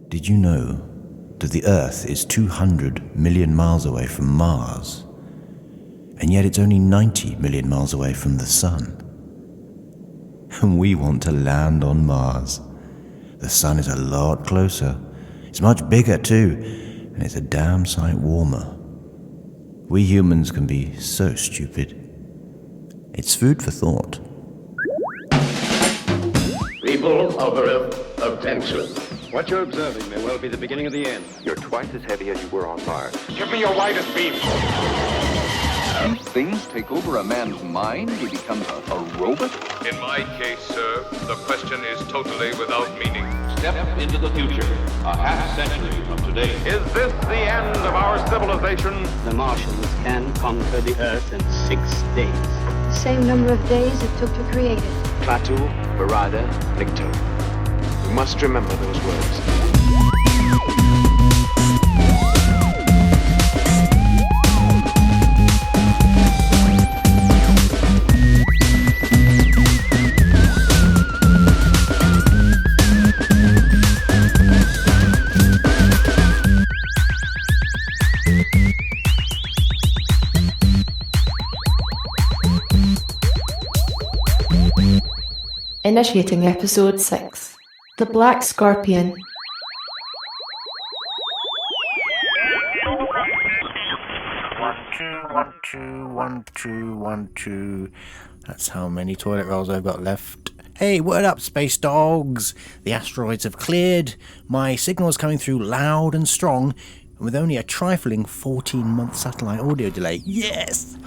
Did you know that the Earth is 200 million miles away from Mars, and yet it's only 90 million miles away from the Sun? And we want to land on Mars. The Sun is a lot closer. It's much bigger too, and it's a damn sight warmer. We humans can be so stupid. It's food for thought. People of Earth, attention. What you're observing may well be the beginning of the end. You're twice as heavy as you were on Mars. Give me your widest beam. These things take over a man's mind. He becomes a robot. In my case, sir, the question is totally without meaning. Step into the future, a half-century from today. Is this the end of our civilization? The Martians can conquer the Earth in 6 days. The same number of days it took to create it. Klaatu, Barada, Nikto. We must remember those words. Initiating Episode 6. The Black Scorpion. One, two. That's how many toilet rolls I've got left. Hey, word up, space dogs! The asteroids have cleared. My signal is coming through loud and strong, and with only a trifling 14-month satellite audio delay. Yes!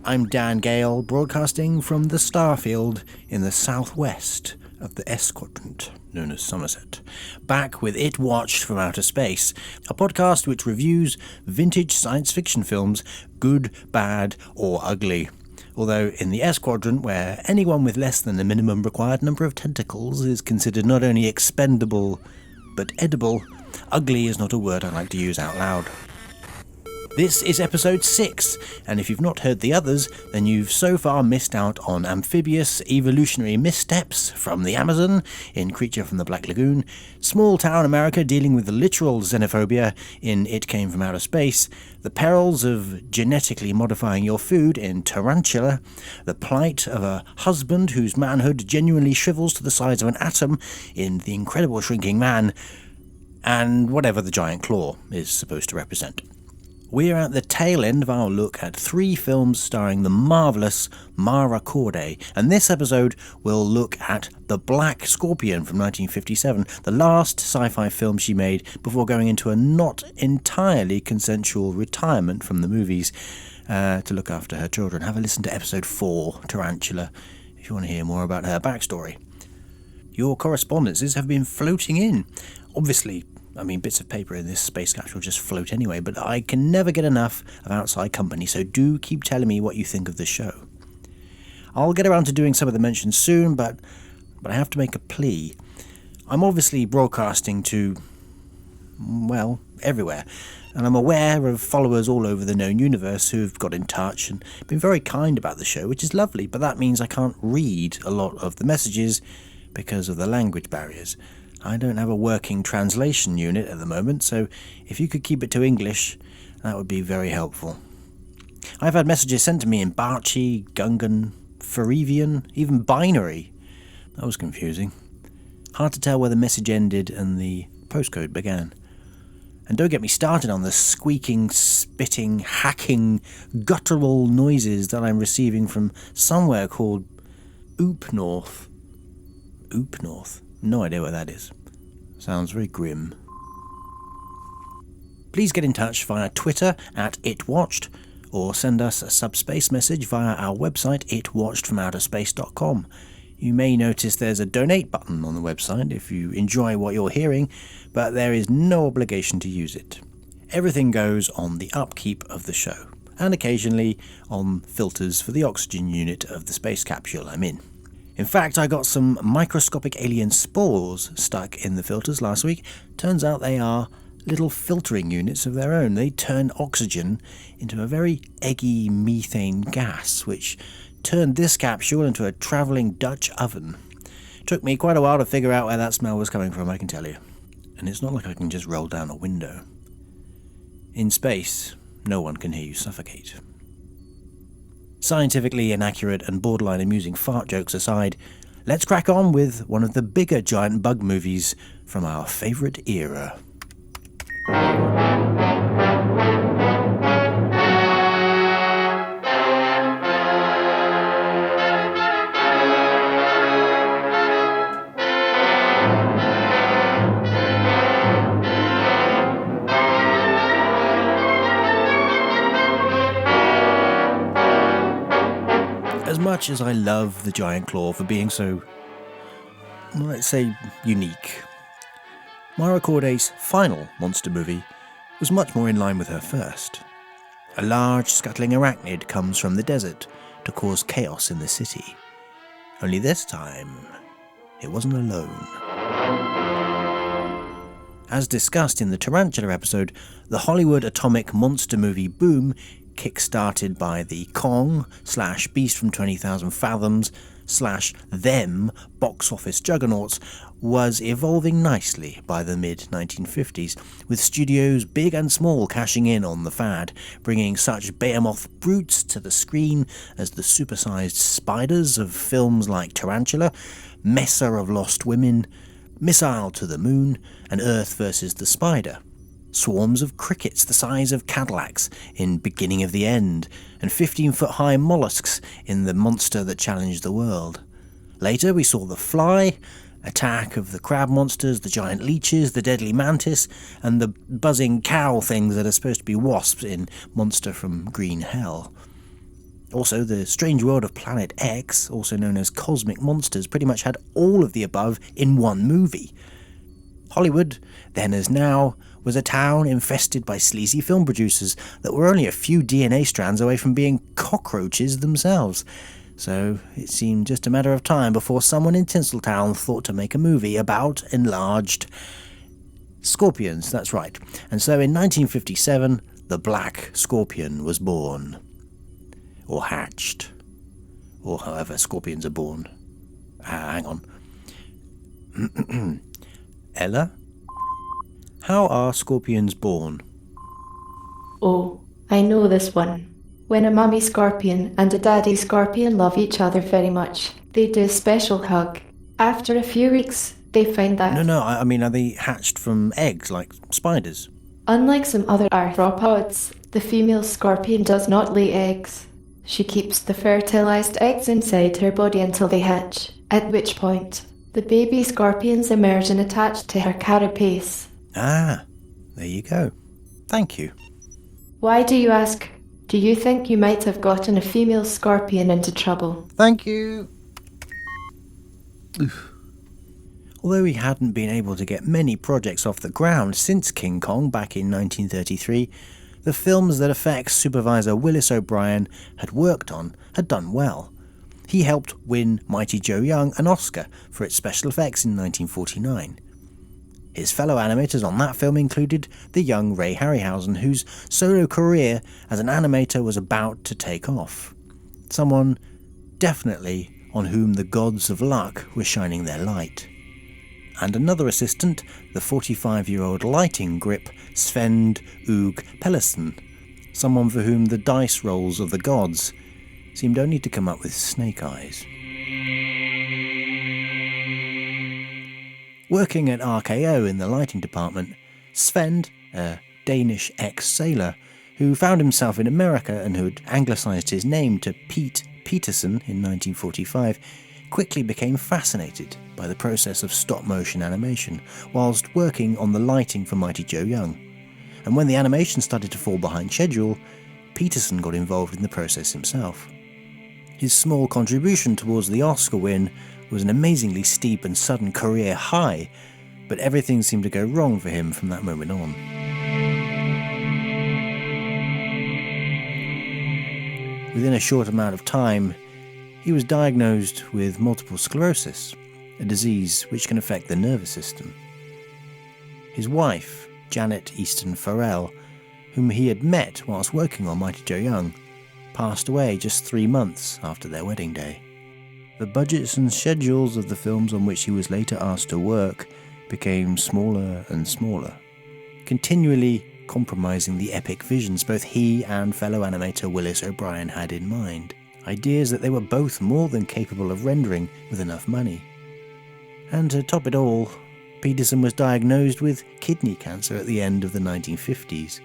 I'm Dan Gale, broadcasting from the Starfield in the southwest of the S Quadrant, known as Somerset. Back with It Watched from Outer Space, a podcast which reviews vintage science fiction films, good, bad, or ugly. Although in the S Quadrant, where anyone with less than the minimum required number of tentacles is considered not only expendable, but edible, ugly is not a word I like to use out loud. This is episode 6, and if you've not heard the others, then you've so far missed out on amphibious evolutionary missteps from the Amazon in Creature from the Black Lagoon, small town America dealing with the literal xenophobia in It Came from Outer Space, the perils of genetically modifying your food in Tarantula, the plight of a husband whose manhood genuinely shrivels to the size of an atom in The Incredible Shrinking Man, and whatever the giant claw is supposed to represent. We're at the tail end of our look at 3 films starring the marvellous Mara Corday, and this episode will look at The Black Scorpion from 1957, the last sci-fi film she made before going into a not entirely consensual retirement from the movies to look after her children. Have a listen to episode 4, Tarantula, if you want to hear more about her backstory. Your correspondences have been floating in. Obviously, bits of paper in this space capsule just float anyway, but I can never get enough of outside company, so do keep telling me what you think of the show. I'll get around to doing some of the mentions soon, but I have to make a plea. I'm obviously broadcasting to, well, everywhere, and I'm aware of followers all over the known universe who've got in touch and been very kind about the show, which is lovely, but that means I can't read a lot of the messages because of the language barriers. I don't have a working translation unit at the moment, so if you could keep it to English, that would be very helpful. I've had messages sent to me in Barchi, Gungan, Farevian, even binary. That was confusing. Hard to tell where the message ended and the postcode began. And don't get me started on the squeaking, spitting, hacking, guttural noises that I'm receiving from somewhere called Oop North. Oop North? No idea what that is. Sounds very grim. Please get in touch via Twitter at ItWatched, or send us a subspace message via our website itwatchedfromouterspace.com. You may notice there's a donate button on the website if you enjoy what you're hearing, but there is no obligation to use it. Everything goes on the upkeep of the show, and occasionally on filters for the oxygen unit of the space capsule I'm in. In fact, I got some microscopic alien spores stuck in the filters last week. Turns out they are little filtering units of their own. They turn oxygen into a very eggy methane gas, which turned this capsule into a travelling Dutch oven. Took me quite a while to figure out where that smell was coming from, I can tell you. and it's not like I can just roll down a window. In space, no one can hear you suffocate. Scientifically inaccurate and borderline amusing fart jokes aside, let's crack on with one of the bigger giant bug movies from our favourite era. As much as I love the giant claw for being so, let's say, unique, Mara Corday's final monster movie was much more in line with her first. A large, scuttling arachnid comes from the desert to cause chaos in the city. Only this time, it wasn't alone. As discussed in the Tarantula episode, the Hollywood atomic monster movie boom, kick-started by the Kong/Beast from 20,000 Fathoms/Them box office juggernauts, was evolving nicely by the mid-1950s, with studios big and small cashing in on the fad, bringing such behemoth brutes to the screen as the supersized spiders of films like Tarantula, Messer of Lost Women, Missile to the Moon, and Earth vs. the Spider. Swarms of crickets the size of Cadillacs in Beginning of the End, and 15-foot-high mollusks in The Monster That Challenged the World. Later we saw The Fly, Attack of the Crab Monsters, the Giant Leeches, the Deadly Mantis, and the buzzing cow things that are supposed to be wasps in Monster from Green Hell. Also, The Strange World of Planet X, also known as Cosmic Monsters, pretty much had all of the above in one movie. Hollywood, then as now, was a town infested by sleazy film producers that were only a few DNA strands away from being cockroaches themselves. So it seemed just a matter of time before someone in Tinseltown thought to make a movie about enlarged scorpions, that's right. And so in 1957, the Black Scorpion was born. Or hatched. Or however scorpions are born. Hang on. Ella? How are scorpions born? Oh, I know this one. When a mummy scorpion and a daddy scorpion love each other very much, they do a special hug. After a few weeks, they find that... No, I mean, are they hatched from eggs, like spiders? Unlike some other arthropods, the female scorpion does not lay eggs. She keeps the fertilized eggs inside her body until they hatch, at which point, the baby scorpions emerge and attach to her carapace. Ah, there you go. Thank you. Why do you ask? Do you think you might have gotten a female scorpion into trouble? Thank you. Oof. Although he hadn't been able to get many projects off the ground since King Kong back in 1933, the films that effects supervisor Willis O'Brien had worked on had done well. He helped win Mighty Joe Young an Oscar for its special effects in 1949. His fellow animators on that film included the young Ray Harryhausen, whose solo career as an animator was about to take off. Someone definitely on whom the gods of luck were shining their light. And another assistant, the 45-year-old lighting grip Sven Ug Pellison, someone for whom the dice rolls of the gods seemed only to come up with snake eyes. Working at RKO in the lighting department, Sven, a Danish ex-sailor, who found himself in America and who had anglicised his name to Pete Peterson in 1945, quickly became fascinated by the process of stop-motion animation, whilst working on the lighting for Mighty Joe Young. And when the animation started to fall behind schedule, Peterson got involved in the process himself. His small contribution towards the Oscar win was an amazingly steep and sudden career high, but everything seemed to go wrong for him from that moment on. Within a short amount of time, he was diagnosed with multiple sclerosis, a disease which can affect the nervous system. His wife, Janet Easton Farrell, whom he had met whilst working on Mighty Joe Young, passed away just 3 months after their wedding day. The budgets and schedules of the films on which he was later asked to work became smaller and smaller, continually compromising the epic visions both he and fellow animator Willis O'Brien had in mind, ideas that they were both more than capable of rendering with enough money. And to top it all, Peterson was diagnosed with kidney cancer at the end of the 1950s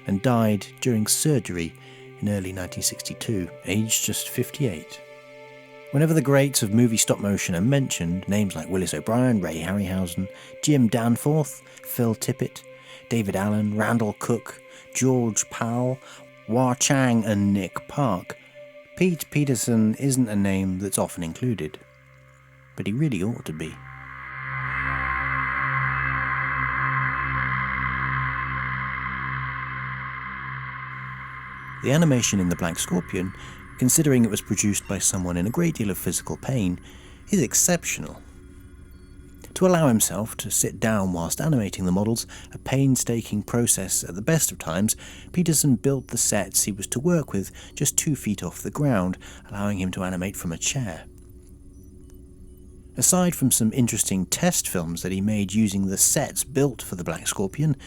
and died during surgery in early 1962, aged just 58. Whenever the greats of movie stop motion are mentioned, names like Willis O'Brien, Ray Harryhausen, Jim Danforth, Phil Tippett, David Allen, Randall Cook, George Powell, Wah Chang and Nick Park, Pete Peterson isn't a name that's often included, but he really ought to be. The animation in The Black Scorpion, considering it was produced by someone in a great deal of physical pain, is exceptional. To allow himself to sit down whilst animating the models, a painstaking process at the best of times, Peterson built the sets he was to work with just 2 feet off the ground, allowing him to animate from a chair. Aside from some interesting test films that he made using the sets built for The Black Scorpion,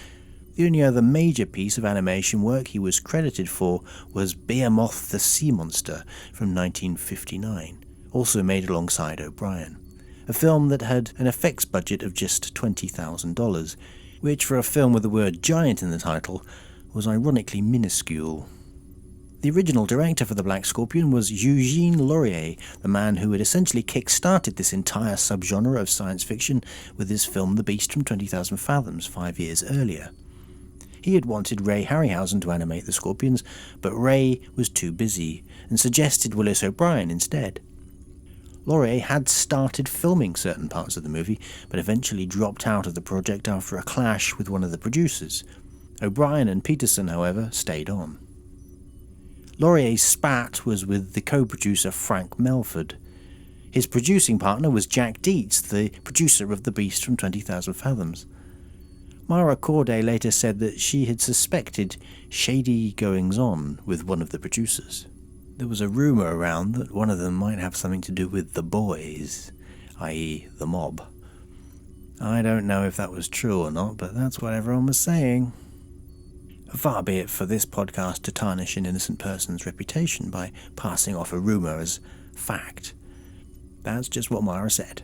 the only other major piece of animation work he was credited for was Behemoth the Sea Monster from 1959, also made alongside O'Brien, a film that had an effects budget of just $20,000, which for a film with the word giant in the title was ironically minuscule. The original director for The Black Scorpion was Eugene Laurier, the man who had essentially kick-started this entire subgenre of science fiction with his film The Beast from 20,000 Fathoms 5 years earlier. He had wanted Ray Harryhausen to animate the Scorpions, but Ray was too busy and suggested Willis O'Brien instead. Laurier had started filming certain parts of the movie, but eventually dropped out of the project after a clash with one of the producers. O'Brien and Peterson, however, stayed on. Laurier's spat was with the co-producer Frank Melford. His producing partner was Jack Dietz, the producer of The Beast from 20,000 Fathoms. Mara Corday later said that she had suspected shady goings-on with one of the producers. There was a rumour around that one of them might have something to do with the boys, i.e. the mob. I don't know if that was true or not, but that's what everyone was saying. Far be it for this podcast to tarnish an innocent person's reputation by passing off a rumour as fact. That's just what Mara said.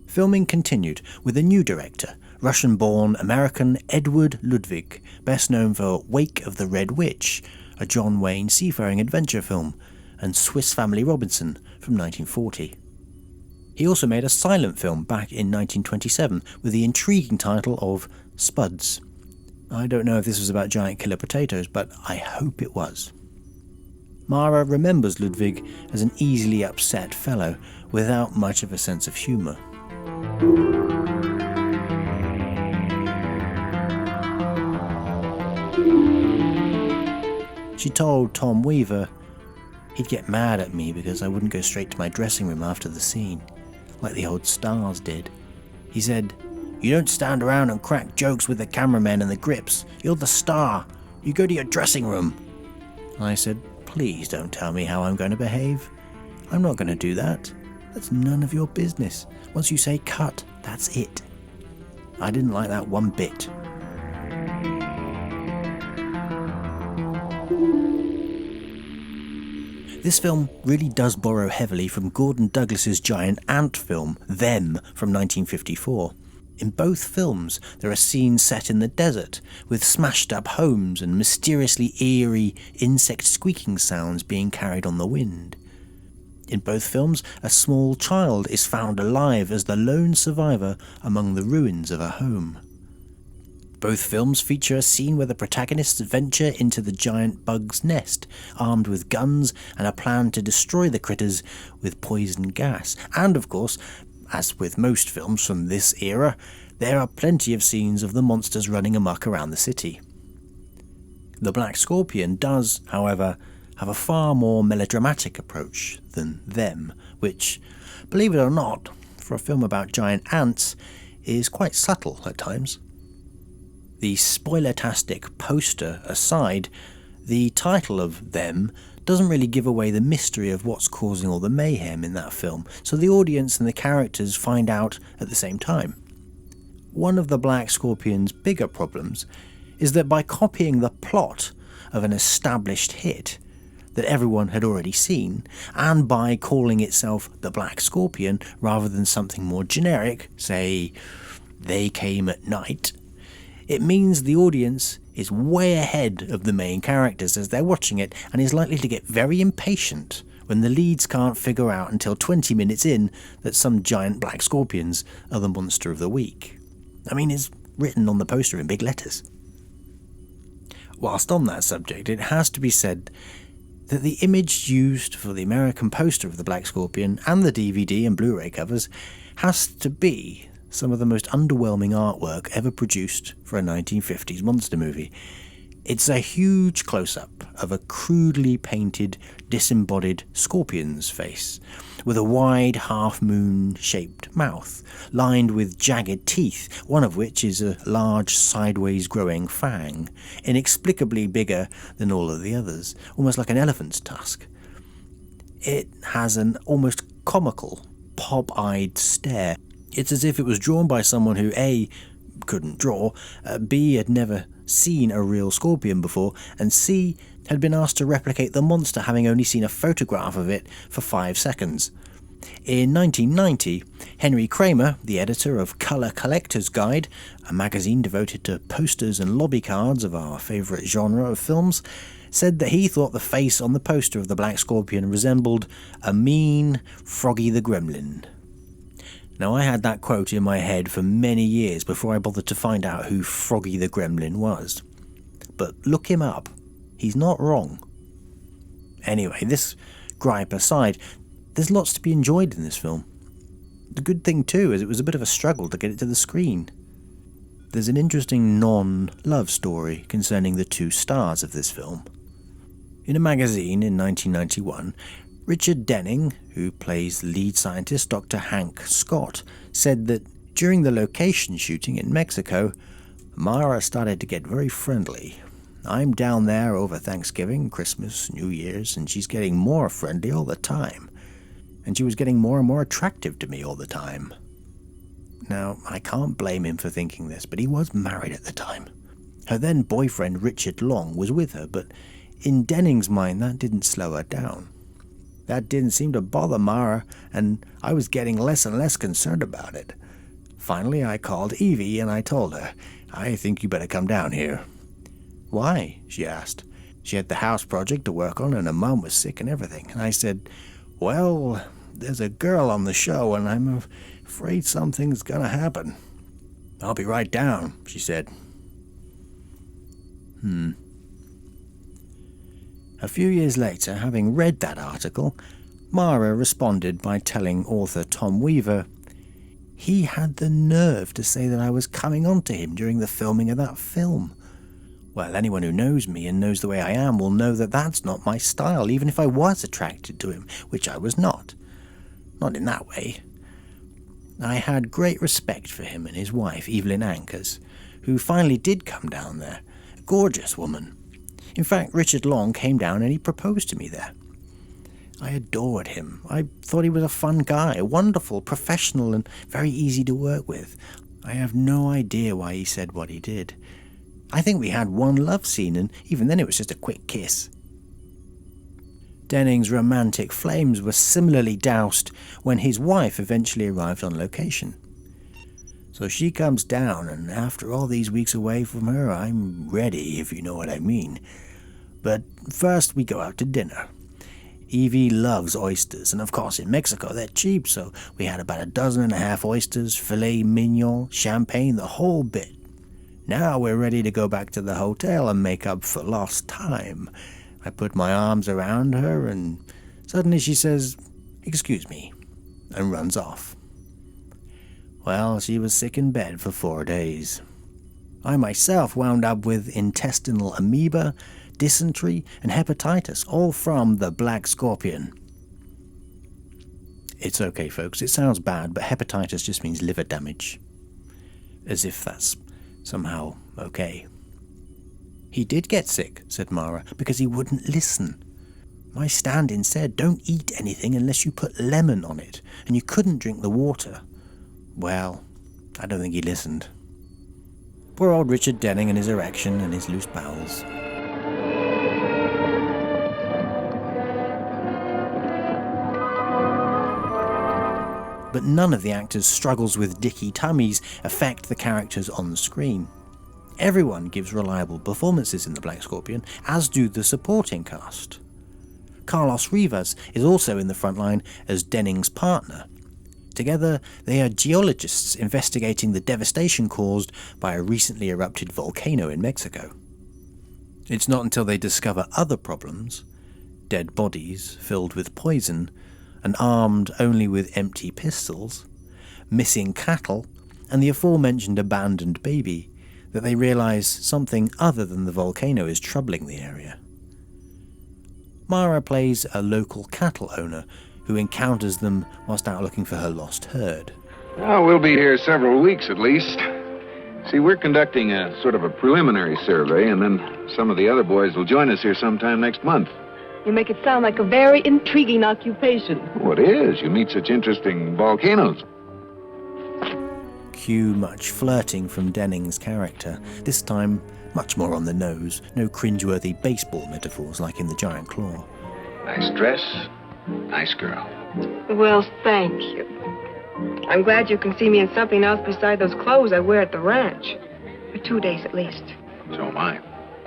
Filming continued with a new director, Russian-born American Edward Ludwig, best known for Wake of the Red Witch, a John Wayne seafaring adventure film, and Swiss Family Robinson from 1940. He also made a silent film back in 1927 with the intriguing title of Spuds. I don't know if this was about giant killer potatoes, but I hope it was. Mara remembers Ludwig as an easily upset fellow without much of a sense of humour. She told Tom Weaver he'd get mad at me because I wouldn't go straight to my dressing room after the scene, like the old stars did. He said, "You don't stand around and crack jokes with the cameramen and the grips. You're the star. You go to your dressing room." I said, "Please don't tell me how I'm going to behave. I'm not going to do that. That's none of your business. Once you say cut, that's it." I didn't like that one bit. This film really does borrow heavily from Gordon Douglas's giant ant film, Them, from 1954. In both films, there are scenes set in the desert, with smashed-up homes and mysteriously eerie insect squeaking sounds being carried on the wind. In both films, a small child is found alive as the lone survivor among the ruins of a home. Both films feature a scene where the protagonists venture into the giant bug's nest, armed with guns and a plan to destroy the critters with poison gas. And of course, as with most films from this era, there are plenty of scenes of the monsters running amok around the city. The Black Scorpion does, however, have a far more melodramatic approach than Them, which, believe it or not, for a film about giant ants, is quite subtle at times. The spoiler-tastic poster aside, the title of Them doesn't really give away the mystery of what's causing all the mayhem in that film, so the audience and the characters find out at the same time. One of the Black Scorpion's bigger problems is that by copying the plot of an established hit that everyone had already seen, and by calling itself the Black Scorpion rather than something more generic, say, They Came at Night, it means the audience is way ahead of the main characters as they're watching it and is likely to get very impatient when the leads can't figure out until 20 minutes in that some giant black scorpions are the monster of the week. I mean, it's written on the poster in big letters. Whilst on that subject, it has to be said that the image used for the American poster of the Black Scorpion and the DVD and Blu-ray covers has to be some of the most underwhelming artwork ever produced for a 1950s monster movie. It's a huge close-up of a crudely painted, disembodied scorpion's face, with a wide half-moon-shaped mouth, lined with jagged teeth, one of which is a large sideways-growing fang, inexplicably bigger than all of the others, almost like an elephant's tusk. It has an almost comical, pop-eyed stare. It's as if it was drawn by someone who A, couldn't draw, B, had never seen a real scorpion before, and C, had been asked to replicate the monster having only seen a photograph of it for 5 seconds. In 1990, Henry Kramer, the editor of Color Collector's Guide, a magazine devoted to posters and lobby cards of our favourite genre of films, said that he thought the face on the poster of the Black Scorpion resembled a mean Froggy the Gremlin. Now, I had that quote in my head for many years before I bothered to find out who Froggy the Gremlin was. But look him up. He's not wrong. Anyway, this gripe aside, there's lots to be enjoyed in this film. The good thing too is it was a bit of a struggle to get it to the screen. There's an interesting non-love story concerning the two stars of this film. In a magazine in 1991, Richard Denning, who plays the lead scientist Dr. Hank Scott, said that during the location shooting in Mexico, Mara started to get very friendly. I'm down there over Thanksgiving, Christmas, New Year's, and she's getting more friendly all the time. And she was getting more and more attractive to me all the time. Now, I can't blame him for thinking this, but he was married at the time. Her then boyfriend Richard Long was with her, but in Denning's mind that didn't slow her down. That didn't seem to bother Mara, and I was getting less and less concerned about it. Finally, I called Evie and I told her, I think you better come down here. Why? She asked. She had the house project to work on and her mum was sick and everything. And I said, well, there's a girl on the show and I'm afraid something's gonna happen. I'll be right down, she said. A few years later, having read that article, Mara responded by telling author Tom Weaver he had the nerve to say that I was coming on to him during the filming of that film. Well, anyone who knows me and knows the way I am will know that that's not my style, even if I was attracted to him, which I was not. Not in that way. I had great respect for him and his wife, Evelyn Ankers, who finally did come down there. A gorgeous woman. In fact, Richard Long came down and he proposed to me there. I adored him. I thought he was a fun guy, wonderful, professional, and very easy to work with. I have no idea why he said what he did. I think we had one love scene, and even then it was just a quick kiss. Denning's romantic flames were similarly doused when his wife eventually arrived on location. So she comes down, and after all these weeks away from her, I'm ready, if you know what I mean. But first we go out to dinner. Evie loves oysters, and of course in Mexico they're cheap, so we had about 12 oysters, filet mignon, champagne, the whole bit. Now we're ready to go back to the hotel and make up for lost time. I put my arms around her, and suddenly she says, "Excuse me," and runs off. Well, she was sick in bed for 4 days. I myself wound up with intestinal amoeba, dysentery, and hepatitis, all from the Black Scorpion. It's okay, folks, it sounds bad, but hepatitis just means liver damage. As if that's somehow okay. He did get sick, said Mara, because he wouldn't listen. My stand-in said, don't eat anything unless you put lemon on it, and you couldn't drink the water. Well, I don't think he listened. Poor old Richard Denning and his erection and his loose bowels. But none of the actors' struggles with dicky tummies affect the characters on the screen. Everyone gives reliable performances in The Black Scorpion, as do the supporting cast. Carlos Rivas is also in the front line as Denning's partner. Together, they are geologists investigating the devastation caused by a recently erupted volcano in Mexico. It's not until they discover other problems, dead bodies filled with poison, and armed only with empty pistols, missing cattle, and the aforementioned abandoned baby, that they realise something other than the volcano is troubling the area. Mara plays a local cattle owner who encounters them whilst out looking for her lost herd. Well, we'll be here several weeks at least. See, we're conducting a sort of a preliminary survey, and then some of the other boys will join us here sometime next month. You make it sound like a very intriguing occupation. Oh, it is. You meet such interesting volcanoes. Cue much flirting from Denning's character, this time much more on the nose, no cringeworthy baseball metaphors like in The Giant Claw. Nice dress, nice girl. Well, thank you. I'm glad you can see me in something else beside those clothes I wear at the ranch. For 2 days at least. So am I.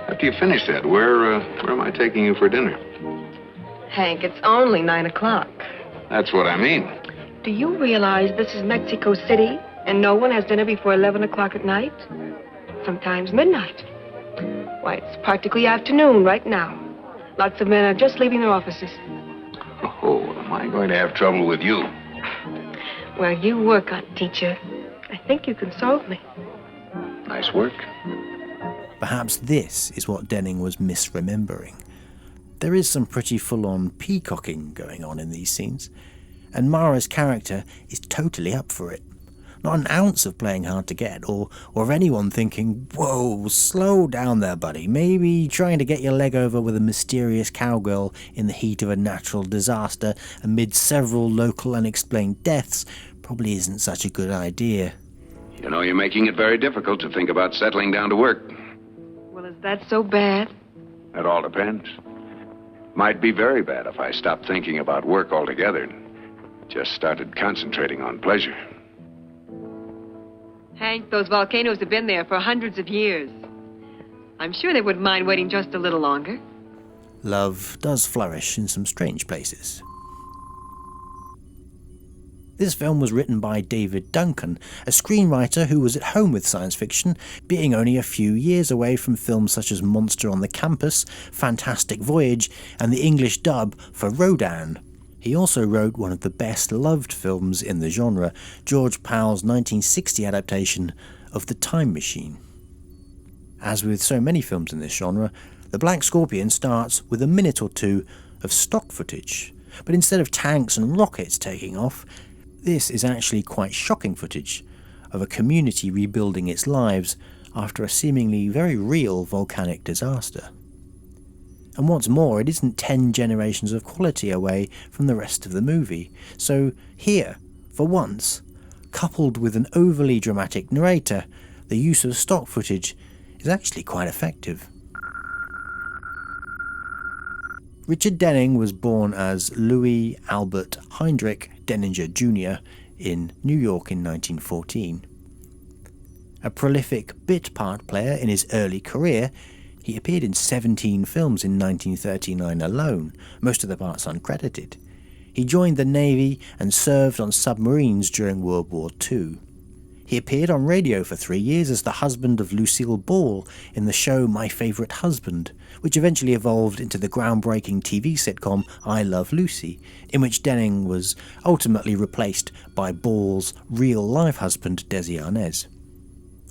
After you finish that, where am I taking you for dinner? Hank, it's only 9 o'clock. That's what I mean. Do you realize this is Mexico City and no one has dinner before 11 o'clock at night? Sometimes midnight. Why, it's practically afternoon right now. Lots of men are just leaving their offices. Oh, am I going to have trouble with you? Well, you work on it, teacher. I think you can solve me. Nice work. Perhaps this is what Denning was misremembering. There is some pretty full-on peacocking going on in these scenes, and Mara's character is totally up for it. Not an ounce of playing hard to get, or of anyone thinking, whoa, slow down there, buddy. Maybe trying to get your leg over with a mysterious cowgirl in the heat of a natural disaster amid several local unexplained deaths probably isn't such a good idea. You know, you're making it very difficult to think about settling down to work. Well, is that so bad? That all depends. Might be very bad if I stopped thinking about work altogether and just started concentrating on pleasure. Hank, those volcanoes have been there for hundreds of years. I'm sure they wouldn't mind waiting just a little longer. Love does flourish in some strange places. This film was written by David Duncan, a screenwriter who was at home with science fiction, being only a few years away from films such as Monster on the Campus, Fantastic Voyage, and the English dub for Rodan. He also wrote one of the best-loved films in the genre, George Powell's 1960 adaptation of The Time Machine. As with so many films in this genre, The Black Scorpion starts with a minute or two of stock footage, but instead of tanks and rockets taking off, this is actually quite shocking footage of a community rebuilding its lives after a seemingly very real volcanic disaster. And what's more, it isn't 10 generations of quality away from the rest of the movie. So here, for once, coupled with an overly dramatic narrator, the use of stock footage is actually quite effective. Richard Denning was born as Louis Albert Heinrich Denninger Jr. in New York in 1914. A prolific bit part player in his early career, he appeared in 17 films in 1939 alone, most of the parts uncredited. He joined the Navy and served on submarines during World War II. He appeared on radio for 3 years as the husband of Lucille Ball in the show My Favourite Husband, which eventually evolved into the groundbreaking TV sitcom I Love Lucy, in which Denning was ultimately replaced by Ball's real-life husband Desi Arnaz.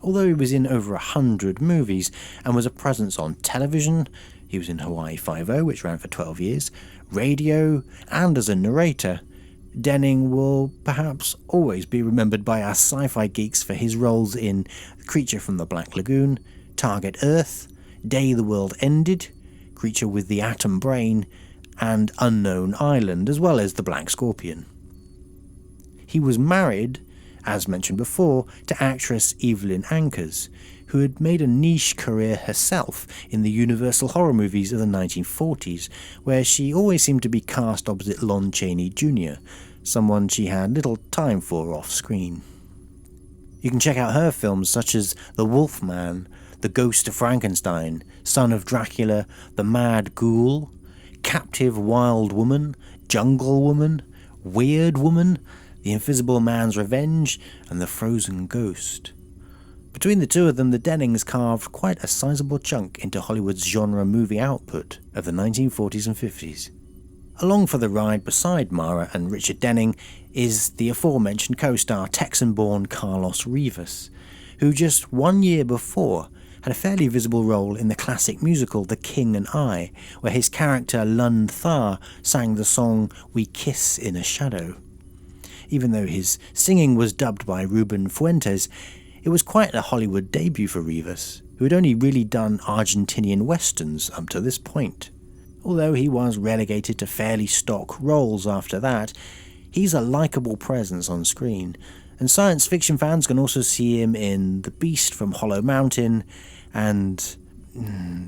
Although he was in over 100 movies and was a presence on television, he was in Hawaii Five-0, which ran for 12 years, radio, and as a narrator, Denning will perhaps always be remembered by us sci-fi geeks for his roles in Creature from the Black Lagoon, Target Earth, Day the World Ended, Creature with the Atom Brain, and Unknown Island, as well as The Black Scorpion. He was married as mentioned before, to actress Evelyn Ankers, who had made a niche career herself in the Universal horror movies of the 1940s, where she always seemed to be cast opposite Lon Chaney Jr., someone she had little time for off-screen. You can check out her films such as The Wolfman, The Ghost of Frankenstein, Son of Dracula, The Mad Ghoul, Captive Wild Woman, Jungle Woman, Weird Woman, The Invisible Man's Revenge, and The Frozen Ghost. Between the two of them, the Dennings carved quite a sizable chunk into Hollywood's genre movie output of the 1940s and 50s. Along for the ride beside Mara and Richard Denning is the aforementioned co-star Texan-born Carlos Rivas, who just 1 year before had a fairly visible role in the classic musical The King and I, where his character Lund Thar sang the song We Kiss in a Shadow. Even though his singing was dubbed by Ruben Fuentes, it was quite a Hollywood debut for Rivas, who had only really done Argentinian westerns up to this point. Although he was relegated to fairly stock roles after that, he's a likeable presence on screen, and science fiction fans can also see him in The Beast from Hollow Mountain and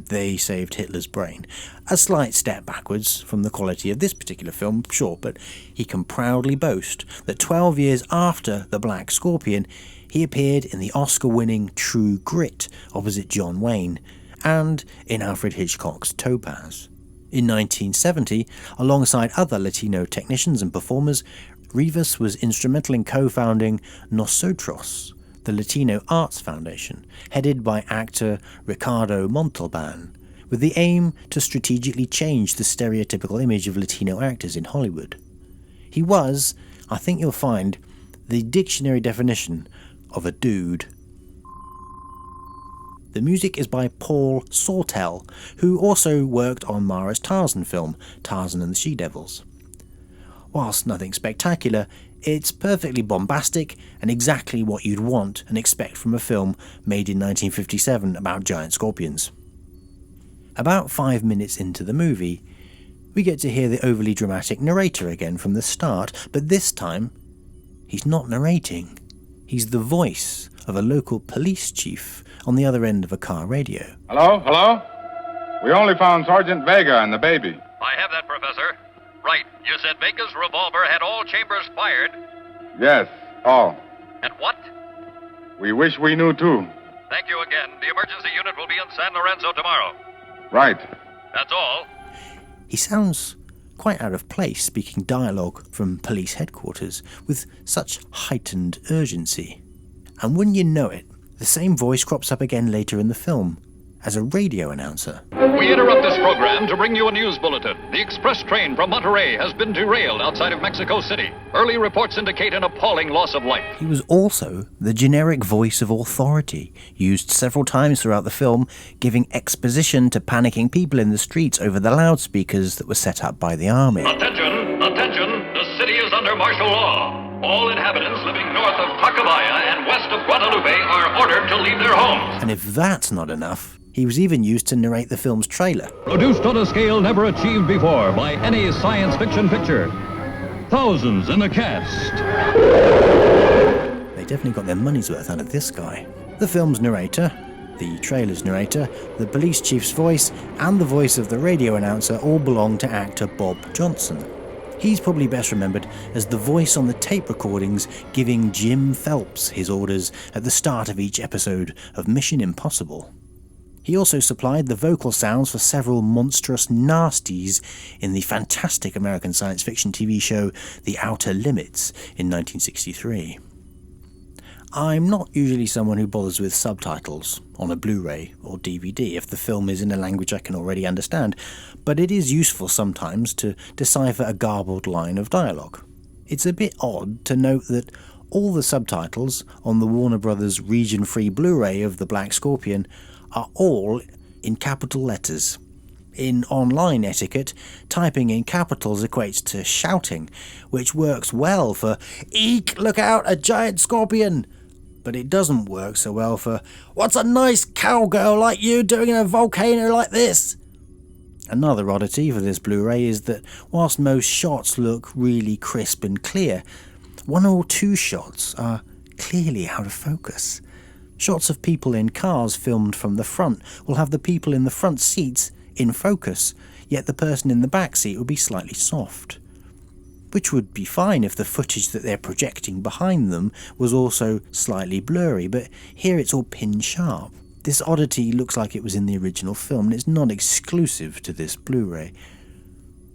They Saved Hitler's Brain. A slight step backwards from the quality of this particular film, sure, but he can proudly boast that 12 years after The Black Scorpion, he appeared in the Oscar-winning True Grit opposite John Wayne, and in Alfred Hitchcock's Topaz. In 1970, alongside other Latino technicians and performers, Rivas was instrumental in co-founding Nosotros, the Latino Arts Foundation, headed by actor Ricardo Montalban, with the aim to strategically change the stereotypical image of Latino actors in Hollywood. He was, I think you'll find, the dictionary definition of a dude. The music is by Paul Sawtell, who also worked on Mara's Tarzan film, Tarzan and the She-Devils. Whilst nothing spectacular, it's perfectly bombastic and exactly what you'd want and expect from a film made in 1957 about giant scorpions. About 5 minutes into the movie, we get to hear the overly dramatic narrator again from the start, but this time, he's not narrating. He's the voice of a local police chief on the other end of a car radio. Hello? Hello? We only found Sergeant Vega and the baby. I have that, Professor. Right. You said Vega's revolver had all chambers fired. Yes, all. And what? We wish we knew too. Thank you again. The emergency unit will be in San Lorenzo tomorrow. Right. That's all. He sounds quite out of place speaking dialogue from police headquarters with such heightened urgency. And wouldn't you know it, the same voice crops up again later in the film as a radio announcer. We interrupt this program to bring you a news bulletin. The express train from Monterrey has been derailed outside of Mexico City. Early reports indicate an appalling loss of life. He was also the generic voice of authority, used several times throughout the film, giving exposition to panicking people in the streets over the loudspeakers that were set up by the army. Attention! Attention! The city is under martial law. All inhabitants living north of Tacubaya and west of Guadalupe are ordered to leave their homes. And if that's not enough, he was even used to narrate the film's trailer. Produced on a scale never achieved before by any science fiction picture. Thousands in the cast. They definitely got their money's worth out of this guy. The film's narrator, the trailer's narrator, the police chief's voice, and the voice of the radio announcer all belong to actor Bob Johnson. He's probably best remembered as the voice on the tape recordings giving Jim Phelps his orders at the start of each episode of Mission Impossible. He also supplied the vocal sounds for several monstrous nasties in the fantastic American science fiction TV show The Outer Limits in 1963. I'm not usually someone who bothers with subtitles on a Blu-ray or DVD if the film is in a language I can already understand, but it is useful sometimes to decipher a garbled line of dialogue. It's a bit odd to note that all the subtitles on the Warner Brothers region-free Blu-ray of The Black Scorpion are all in capital letters. In online etiquette, typing in capitals equates to shouting, which works well for "Eek, look out, a giant scorpion!" But it doesn't work so well for "What's a nice cowgirl like you doing in a volcano like this?" Another oddity for this Blu-ray is that whilst most shots look really crisp and clear, one or two shots are clearly out of focus. Shots of people in cars filmed from the front will have the people in the front seats in focus, yet the person in the back seat will be slightly soft. Which would be fine if the footage that they're projecting behind them was also slightly blurry, but here it's all pin sharp. This oddity looks like it was in the original film, and it's not exclusive to this Blu-ray.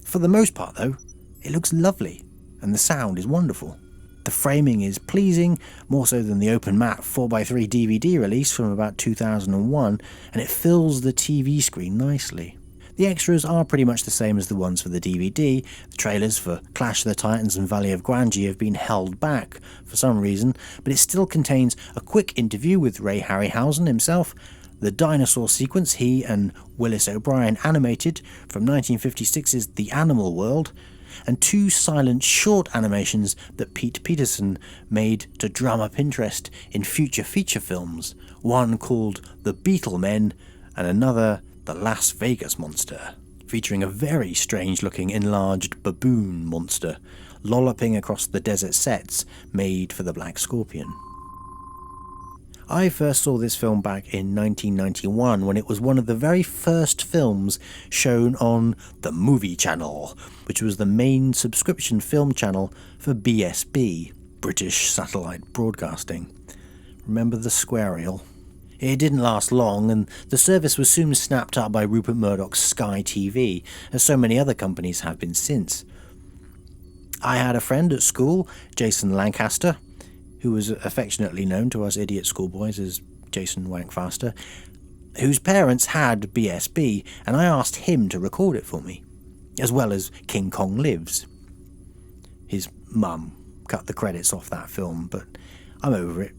For the most part though, it looks lovely, and the sound is wonderful. The framing is pleasing, more so than the open matte 4x3 DVD release from about 2001, and it fills the TV screen nicely. The extras are pretty much the same as the ones for the DVD. The trailers for Clash of the Titans and Valley of Grangie have been held back for some reason, but it still contains a quick interview with Ray Harryhausen himself, the dinosaur sequence he and Willis O'Brien animated from 1956's The Animal World, and 2 silent short animations that Pete Peterson made to drum up interest in future feature films, one called The Beetle Men and another The Las Vegas Monster, featuring a very strange-looking enlarged baboon monster lolloping across the desert sets made for the Black Scorpion. I first saw this film back in 1991 when it was one of the very first films shown on the Movie Channel, which was the main subscription film channel for BSB, British Satellite Broadcasting. Remember the square reel? It didn't last long, and the service was soon snapped up by Rupert Murdoch's Sky TV, as so many other companies have been since. I had a friend at school, Jason Lancaster, who was affectionately known to us idiot schoolboys as Jason Wankfaster, whose parents had BSB, and I asked him to record it for me, as well as King Kong Lives. His mum cut the credits off that film, but I'm over it.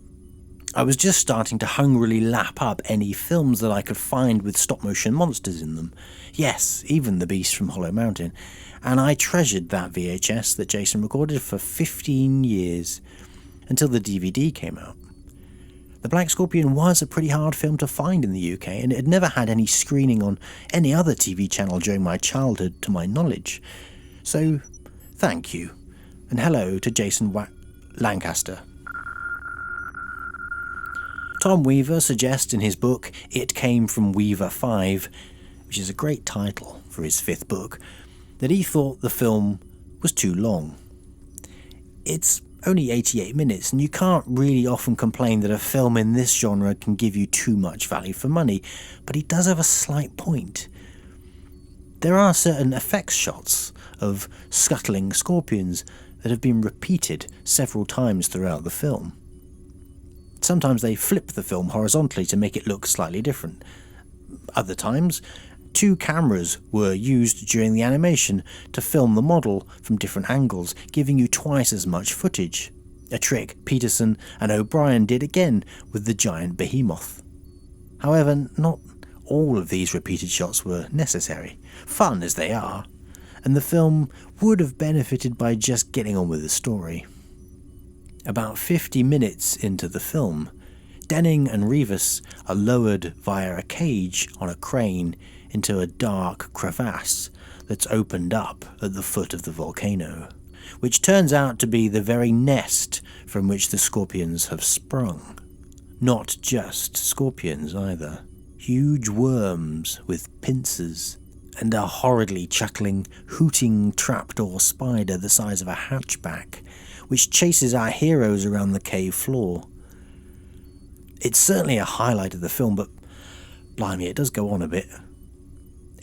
I was just starting to hungrily lap up any films that I could find with stop-motion monsters in them. Yes, even The Beast from Hollow Mountain. And I treasured that VHS that Jason recorded for 15 years, until the DVD came out. The Black Scorpion was a pretty hard film to find in the UK, and it had never had any screening on any other TV channel during my childhood, to my knowledge. So, thank you, and hello to Jason Lancaster. Tom Weaver suggests in his book It Came from Weaver 5, which is a great title for his 5th book, that he thought the film was too long. It's only 88 minutes, and you can't really often complain that a film in this genre can give you too much value for money, but he does have a slight point. There are certain effects shots of scuttling scorpions that have been repeated several times throughout the film. Sometimes they flip the film horizontally to make it look slightly different. Other times, 2 cameras were used during the animation to film the model from different angles, giving you twice as much footage. A trick Peterson and O'Brien did again with the giant behemoth. However, not all of these repeated shots were necessary, fun as they are, and the film would have benefited by just getting on with the story. About 50 minutes into the film, Denning and Rivas are lowered via a cage on a crane into a dark crevasse that's opened up at the foot of the volcano, which turns out to be the very nest from which the scorpions have sprung. Not just scorpions either. Huge worms with pincers, and a horridly chuckling, hooting trapdoor spider the size of a hatchback, which chases our heroes around the cave floor. It's certainly a highlight of the film, but blimey, it does go on a bit.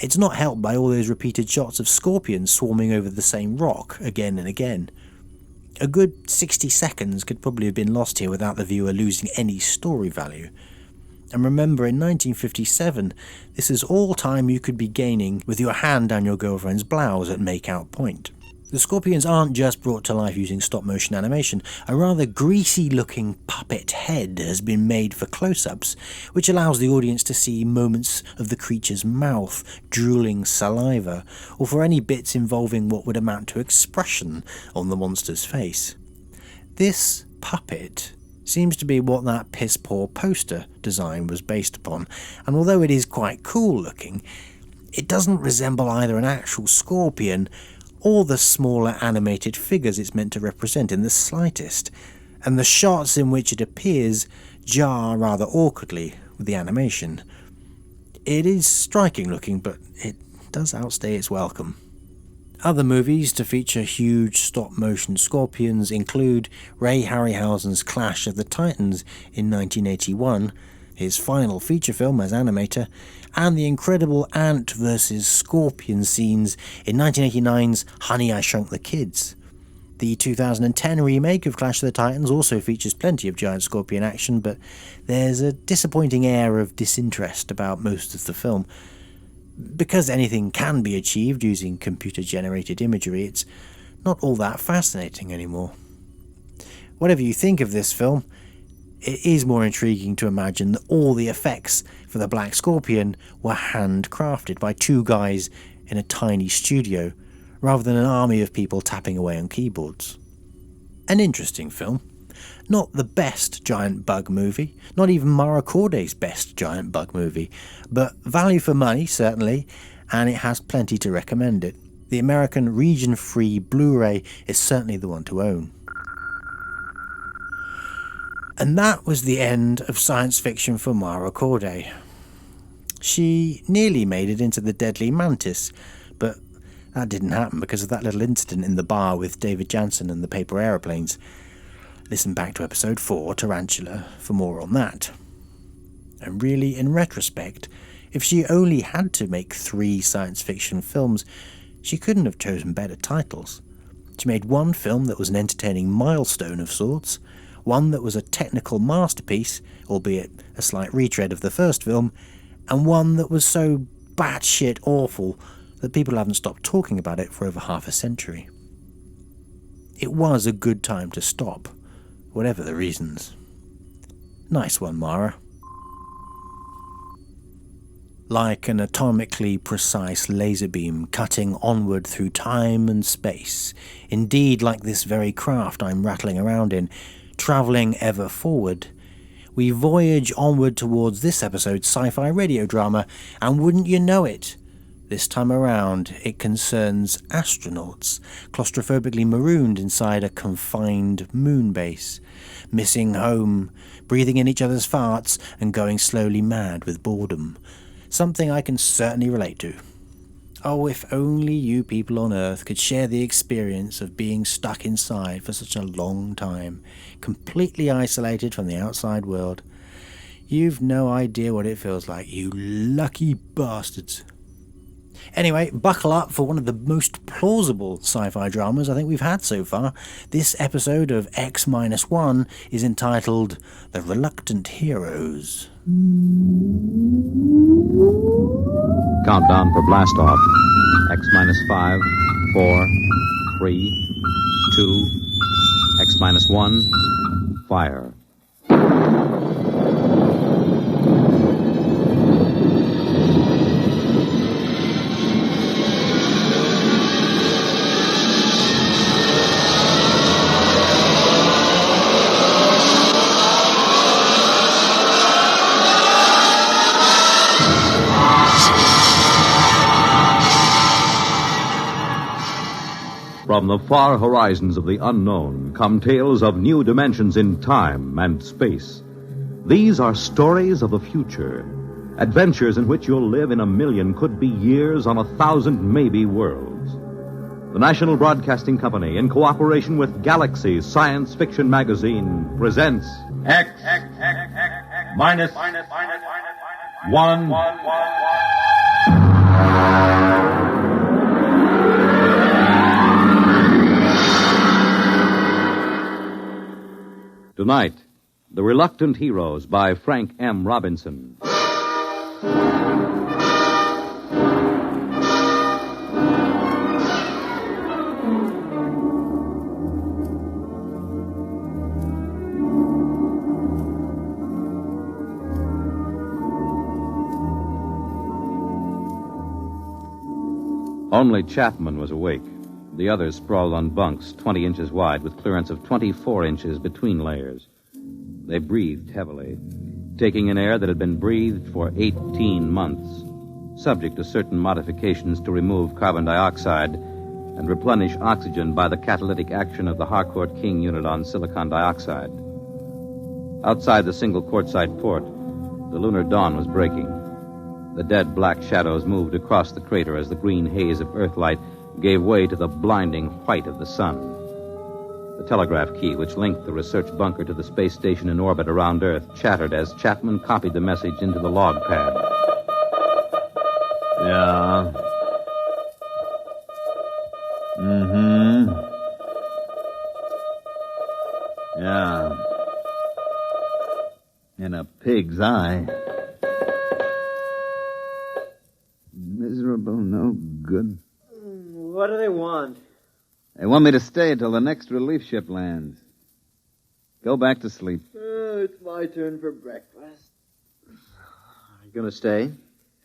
It's not helped by all those repeated shots of scorpions swarming over the same rock again and again. A good 60 seconds could probably have been lost here without the viewer losing any story value. And remember, in 1957, this is all time you could be gaining with your hand down your girlfriend's blouse at make-out point. The scorpions aren't just brought to life using stop-motion animation. A rather greasy-looking puppet head has been made for close-ups, which allows the audience to see moments of the creature's mouth drooling saliva, or for any bits involving what would amount to expression on the monster's face. This puppet seems to be what that piss-poor poster design was based upon, and although it is quite cool-looking, it doesn't resemble either an actual scorpion or the smaller animated figures it's meant to represent in the slightest. and the shots in which it appears jar rather awkwardly with the animation. It is striking looking, but it does outstay its welcome. Other movies to feature huge stop-motion scorpions include Ray Harryhausen's Clash of the Titans in 1981, his final feature film as animator, and the incredible ant versus scorpion scenes in 1989's Honey, I Shrunk the Kids. The 2010 remake of Clash of the Titans also features plenty of giant scorpion action, but there's a disappointing air of disinterest about most of the film. Because anything can be achieved using computer-generated imagery, it's not all that fascinating anymore. Whatever you think of this film, it is more intriguing to imagine that all the effects for the Black Scorpion were handcrafted by two guys in a tiny studio, rather than an army of people tapping away on keyboards. An interesting film. Not the best giant bug movie, not even Mara Corday's best giant bug movie, but value for money, certainly, and it has plenty to recommend it. The American region-free Blu-ray is certainly the one to own. And that was the end of science fiction for Mara Corday. She nearly made it into The Deadly Mantis, but that didn't happen because of that little incident in the bar with David Jansen and the paper aeroplanes. Listen back to episode 4, Tarantula, for more on that. And really, in retrospect, if she only had to make 3 science fiction films, she couldn't have chosen better titles. She made one film that was an entertaining milestone of sorts, one that was a technical masterpiece, albeit a slight retread of the first film, and one that was so batshit awful that people haven't stopped talking about it for over half a century. It was a good time to stop, whatever the reasons. Nice one, Mara. Like an atomically precise laser beam cutting onward through time and space, indeed like this very craft I'm rattling around in, travelling ever forward, we voyage onward towards this episode's sci-fi radio drama, and wouldn't you know it, this time around it concerns astronauts, claustrophobically marooned inside a confined moon base, missing home, breathing in each other's farts, and going slowly mad with boredom. Something I can certainly relate to. Oh, if only you people on Earth could share the experience of being stuck inside for such a long time, completely isolated from the outside world. You've no idea what it feels like, you lucky bastards. Anyway, buckle up for one of the most plausible sci-fi dramas I think we've had so far. This episode of X-1 is entitled The Reluctant Heroes. Countdown for blast off. X-5, 4, 3, 2, X-1, fire. From the far horizons of the unknown come tales of new dimensions in time and space. These are stories of the future, adventures in which you'll live in a million, could be years, on 1,000 maybe worlds. The National Broadcasting Company, in cooperation with Galaxy Science Fiction Magazine, presents X minus 1. Tonight, The Reluctant Heroes by Frank M. Robinson. Only Chapman was awake. The others sprawled on bunks 20 inches wide with clearance of 24 inches between layers. They breathed heavily, taking in air that had been breathed for 18 months, subject to certain modifications to remove carbon dioxide and replenish oxygen by the catalytic action of the Harcourt King unit on silicon dioxide. Outside the single quartzite port, the lunar dawn was breaking. The dead black shadows moved across the crater as the green haze of Earthlight gave way to the blinding white of the sun. The telegraph key, which linked the research bunker to the space station in orbit around Earth, chattered as Chapman copied the message into the log pad. Yeah. Yeah. In a pig's eye. Miserable, no good. What do they want? They want me to stay till the next relief ship lands. Go back to sleep. It's my turn for breakfast. You gonna stay?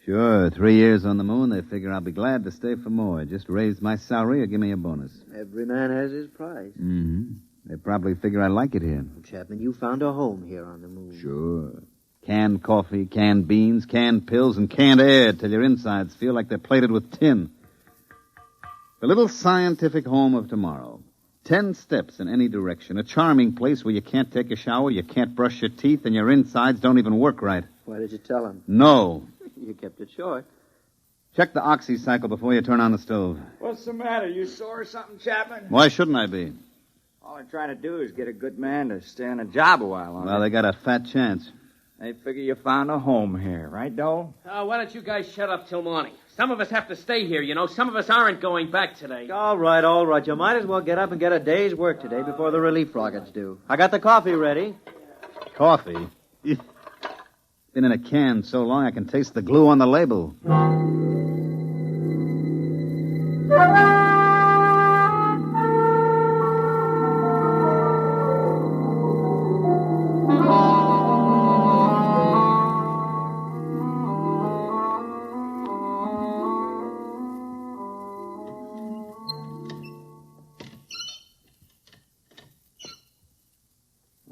Sure, 3 years on the moon, they figure I'll be glad to stay for more. Just raise my salary or give me a bonus. Every man has his price. Mm-hmm. They probably figure I like it here. Chapman, you found a home here on the moon. Sure. Canned coffee, canned beans, canned pills, and canned air till your insides feel like they're plated with tin. The little scientific home of tomorrow. 10 steps in any direction. A charming place where you can't take a shower, you can't brush your teeth, and your insides don't even work right. Why did you tell him? No. You kept it short. Check the oxy cycle before you turn on the stove. What's the matter? You sore or something, Chapman? Why shouldn't I be? All I'm trying to do is get a good man to stay on a job a while longer. Well, they got a fat chance. They figure you found a home here, right, Dole? Why don't you guys shut up till morning? Some of us have to stay here, you know. Some of us aren't going back today. All right. You might as well get up and get a day's work today before the relief rockets do. I got the coffee ready. Coffee? Been in a can so long I can taste the glue on the label.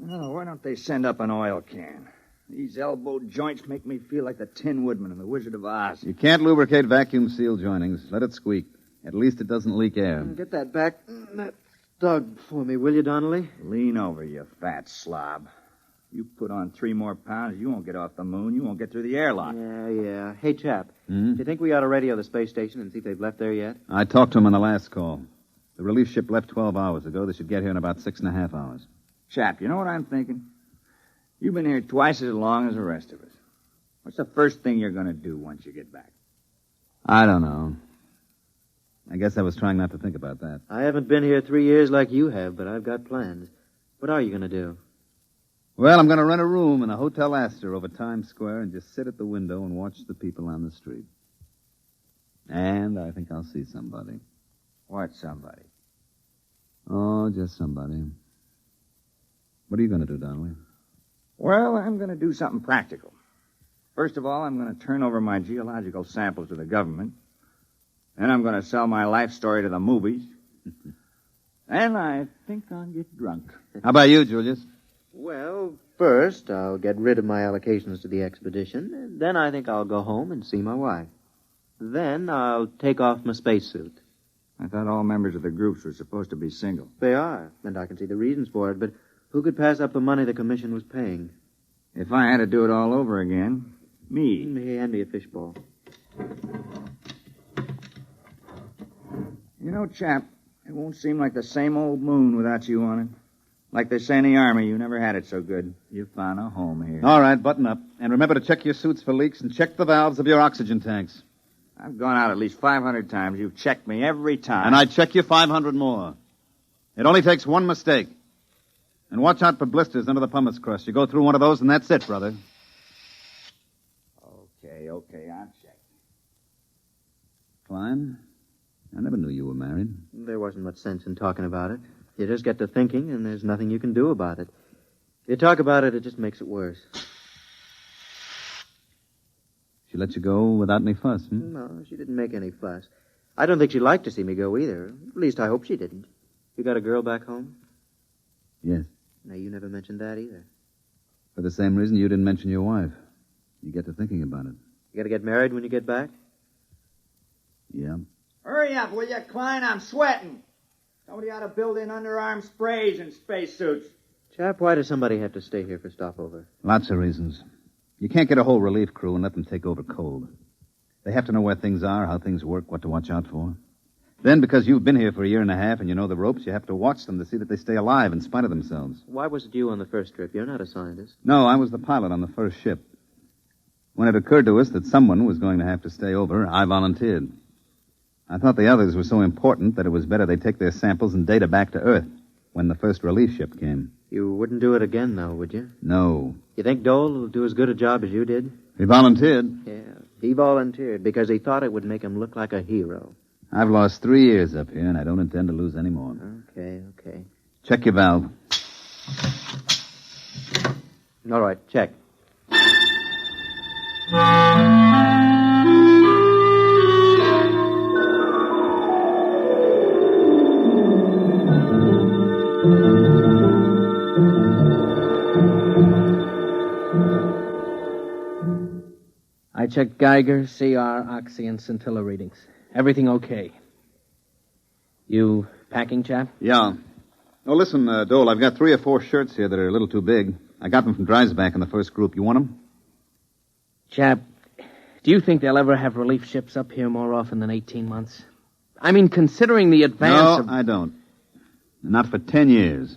Oh, why don't they send up an oil can? These elbow joints make me feel like the Tin Woodman in The Wizard of Oz. You can't lubricate vacuum seal joinings. Let it squeak. At least it doesn't leak air. Get that back, that Doug, for me, will you, Donnelly? Lean over, you fat slob. You put on 3 more pounds, you won't get off the moon. You won't get through the airlock. Yeah. Hey, chap, do you think we ought to radio the space station and see if they've left there yet? I talked to them on the last call. The relief ship left 12 hours ago. They should get here in about 6.5 hours. Chap, you know what I'm thinking? You've been here twice as long as the rest of us. What's the first thing you're going to do once you get back? I don't know. I guess I was trying not to think about that. I haven't been here 3 years like you have, but I've got plans. What are you going to do? Well, I'm going to rent a room in a Hotel Astor over Times Square and just sit at the window and watch the people on the street. And I think I'll see somebody. What somebody? Oh, just somebody. What are you going to do, Donnelly? Well, I'm going to do something practical. First of all, I'm going to turn over my geological samples to the government. Then I'm going to sell my life story to the movies. And I think I'll get drunk. How about you, Julius? Well, first, I'll get rid of my allocations to the expedition. And then I think I'll go home and see my wife. Then I'll take off my spacesuit. I thought all members of the groups were supposed to be single. They are, and I can see the reasons for it, but who could pass up the money the commission was paying? If I had to do it all over again, me. Hand me a fishbowl. You know, chap, it won't seem like the same old moon without you on it. Like they say in the Army, you never had it so good. You found a home here. All right, button up. And remember to check your suits for leaks and check the valves of your oxygen tanks. I've gone out at least 500 times. You've checked me every time. And I'd check you 500 more. It only takes one mistake. And watch out for blisters under the pumice crust. You go through one of those, and that's it, brother. Okay, I'll check. Klein, I never knew you were married. There wasn't much sense in talking about it. You just get to thinking, and there's nothing you can do about it. If you talk about it, it just makes it worse. She let you go without any fuss, No, she didn't make any fuss. I don't think she'd like to see me go either. At least I hope she didn't. You got a girl back home? Yes. No, you never mentioned that either. For the same reason you didn't mention your wife. You get to thinking about it. You got to get married when you get back? Yeah. Hurry up, will you, Klein? I'm sweating. Somebody ought to build in underarm sprays and spacesuits. Chap, why does somebody have to stay here for stopover? Lots of reasons. You can't get a whole relief crew and let them take over cold. They have to know where things are, how things work, what to watch out for. Then, because you've been here for a year and a half and you know the ropes, you have to watch them to see that they stay alive in spite of themselves. Why was it you on the first trip? You're not a scientist. No, I was the pilot on the first ship. When it occurred to us that someone was going to have to stay over, I volunteered. I thought the others were so important that it was better they take their samples and data back to Earth when the first relief ship came. You wouldn't do it again, though, would you? No. You think Dole will do as good a job as you did? He volunteered. Yeah, he volunteered because he thought it would make him look like a hero. I've lost 3 years up here, and I don't intend to lose any more. Okay. Check your valve. All right, check. I checked Geiger, CR, oxy, and scintilla readings. Everything okay. You packing, chap? Yeah. Oh, listen, Dole, I've got 3 or 4 shirts here that are a little too big. I got them from Dreisbach in the first group. You want them? Chap, do you think they'll ever have relief ships up here more often than 18 months? I mean, considering the advance of... No, I don't. Not for 10 years.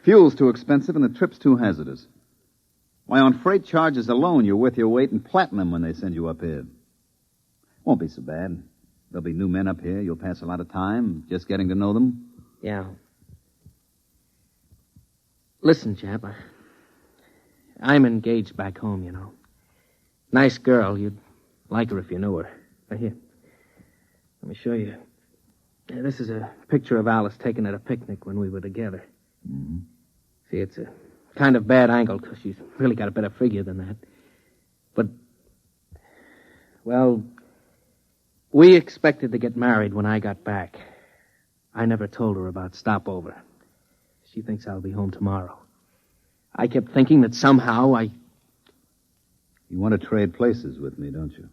Fuel's too expensive and the trip's too hazardous. Why, on freight charges alone, you're worth your weight in platinum when they send you up here. Won't be so bad. There'll be new men up here. You'll pass a lot of time just getting to know them. Yeah. Listen, chap, I'm engaged back home, you know. Nice girl. You'd like her if you knew her. Here, let me show you. This is a picture of Alice taken at a picnic when we were together. Mm-hmm. See, it's a kind of bad angle because she's really got a better figure than that. But, well, we expected to get married when I got back. I never told her about stopover. She thinks I'll be home tomorrow. I kept thinking that somehow You want to trade places with me, don't you?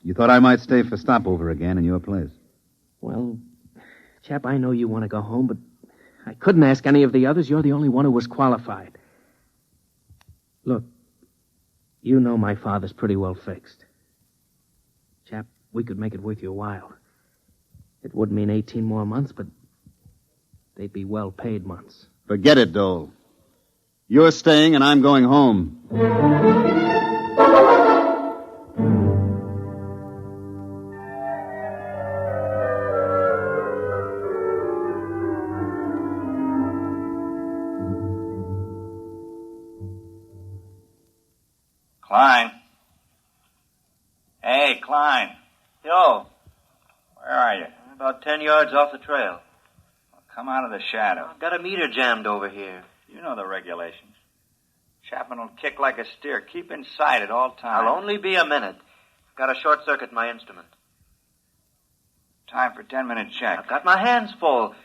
You thought I might stay for stopover again in your place. Well, chap, I know you want to go home, but I couldn't ask any of the others. You're the only one who was qualified. Look, you know my father's pretty well fixed. Chap, we could make it worth your while. It would mean 18 more months, but they'd be well-paid months. Forget it, Dole. You're staying and I'm going home. Klein. Hey, Klein. Yo. Where are you? About 10 yards off the trail. Well, come out of the shadow. I've got a meter jammed over here. You know the regulations. Chapman will kick like a steer. Keep in sight at all times. I'll only be a minute. I've got a short circuit in my instrument. Time for 10-minute check. I've got my hands full.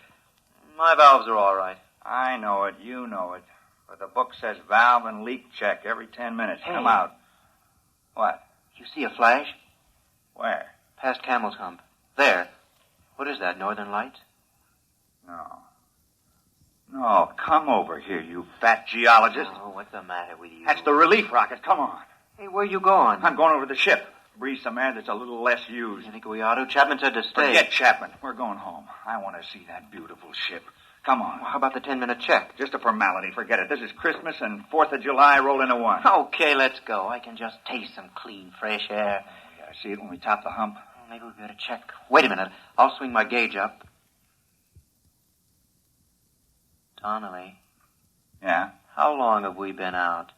My valves are all right. I know it. You know it. But the book says valve and leak check every 10 minutes. Hey. Come out. What? You see a flash? Where? Past Camel's Hump. There. What is that, Northern Lights? No, come over here, you fat geologist. Oh, what's the matter with you? That's the relief rocket. Come on. Hey, where you going? I'm going over to the ship. Breathe some air that's a little less used. You think we ought to? Chapman said to stay. Forget Chapman. We're going home. I want to see that beautiful ship. Come on. Well, how about the 10-minute check? Just a formality. Forget it. This is Christmas and 4th of July roll into one. Okay, let's go. I can just taste some clean, fresh air. We gotta see it when we top the hump. Well, maybe we better check. Wait a minute. I'll swing my gauge up. Donnelly. Yeah? How long have we been out?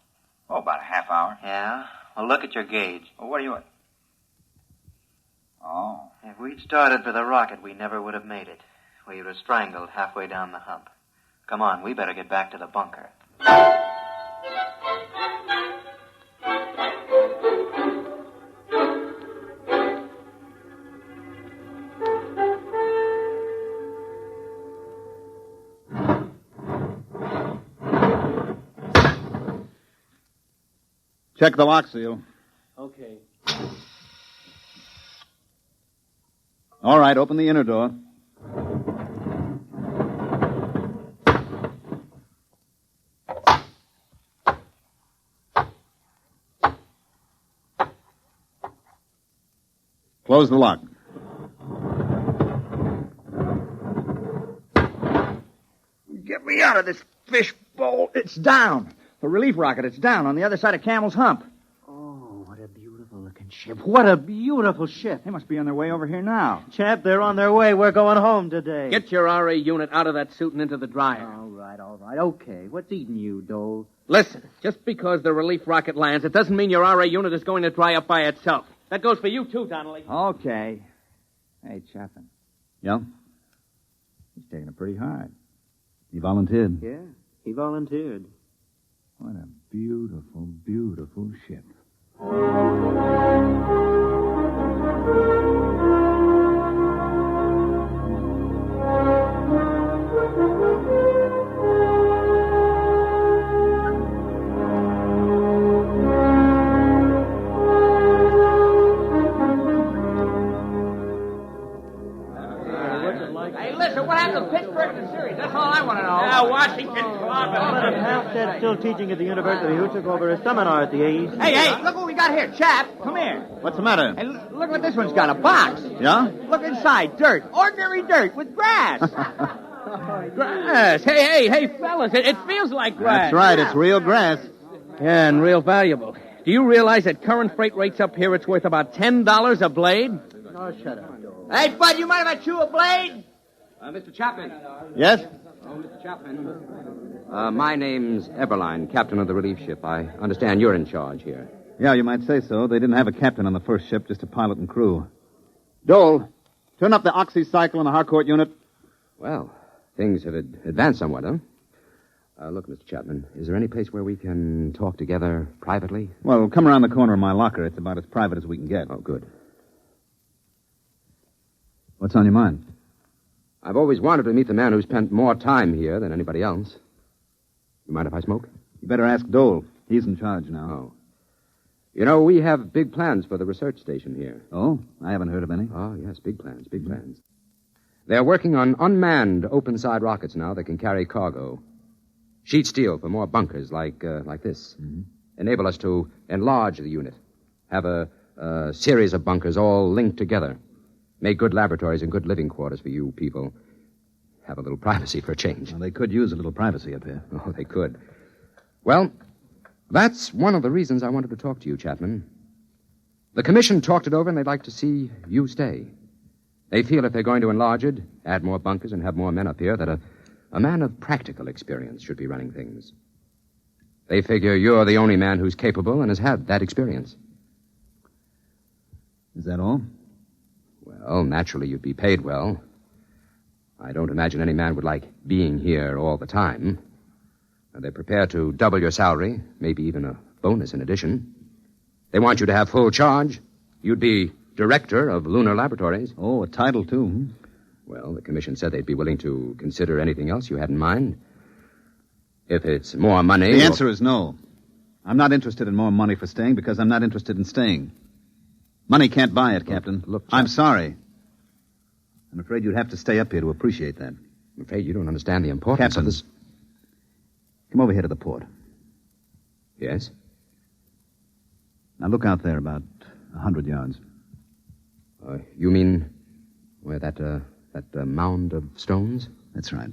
Oh, about a half hour. Yeah? Well, look at your gauge. Well, what do you want? Oh. If we'd started for the rocket, we never would have made it. We would have strangled halfway down the hump. Come on, we better get back to the bunker. Check the lock seal. Okay. All right, open the inner door. Close the lock. Get me out of this fishbowl. It's down. The relief rocket, it's down on the other side of Camel's Hump. Oh, what a beautiful-looking ship. What a beautiful ship. They must be on their way over here now. Chap, they're on their way. We're going home today. Get your RA unit out of that suit and into the dryer. All right. Okay. What's eating you, Dole? Listen, just because the relief rocket lands, it doesn't mean your RA unit is going to dry up by itself. That goes for you, too, Donnelly. Okay. Hey, Chapman. Yeah? He's taking it pretty hard. He volunteered. Yeah, he volunteered. What a beautiful, beautiful ship. Hey, listen, what happened to Pittsburgh in the series? That's all I want to know. Yeah, Washington clobbering. Halstead's still teaching at the university. Who took over a seminar at the A's? Hey, look what we got here. Chap, come here. What's the matter? Hey, look what this one's got, a box. Yeah? Look inside, dirt. Ordinary dirt with grass. Grass. Hey, fellas, it feels like grass. That's right, it's real grass. Yeah, and real valuable. Do you realize at current freight rates up here, it's worth about $10 a blade? Oh, shut up. Hey, Bud, you mind if I chew a blade? Mr. Chapman. Yes? Oh, Mr. Chapman. My name's Eberline, captain of the relief ship. I understand you're in charge here. Yeah, you might say so. They didn't have a captain on the first ship, just a pilot and crew. Dole, turn up the oxycycle in the Harcourt unit. Well, things have advanced somewhat, huh? Look, Mr. Chapman, is there any place where we can talk together privately? Well, come around the corner of my locker. It's about as private as we can get. Oh, good. What's on your mind? I've always wanted to meet the man who spent more time here than anybody else. You mind if I smoke? You better ask Dole. He's in charge now. Oh. You know, we have big plans for the research station here. Oh? I haven't heard of any. Oh, yes, big plans, big plans. They're working on unmanned open-side rockets now that can carry cargo. Sheet steel for more bunkers like this. Mm-hmm. Enable us to enlarge the unit. Have a series of bunkers all linked together. Make good laboratories and good living quarters for you people. Have a little privacy for a change. Well, they could use a little privacy up here. Oh, they could. Well, that's one of the reasons I wanted to talk to you, Chapman. The commission talked it over, and they'd like to see you stay. They feel if they're going to enlarge it, add more bunkers, and have more men up here, that a man of practical experience should be running things. They figure you're the only man who's capable and has had that experience. Is that all? Well, naturally, you'd be paid well. I don't imagine any man would like being here all the time. They're prepared to double your salary, maybe even a bonus in addition. They want you to have full charge. You'd be director of lunar laboratories. Oh, a title, too. Hmm? Well, the commission said they'd be willing to consider anything else you had in mind. If it's more money... The answer is no. I'm not interested in more money for staying because I'm not interested in staying. Money can't buy it, Captain. Look, I'm sorry. I'm afraid you'd have to stay up here to appreciate that. I'm afraid you don't understand the importance of this. Come over here to the port. Yes? Now look out there about 100 yards. You mean where that mound of stones? That's right.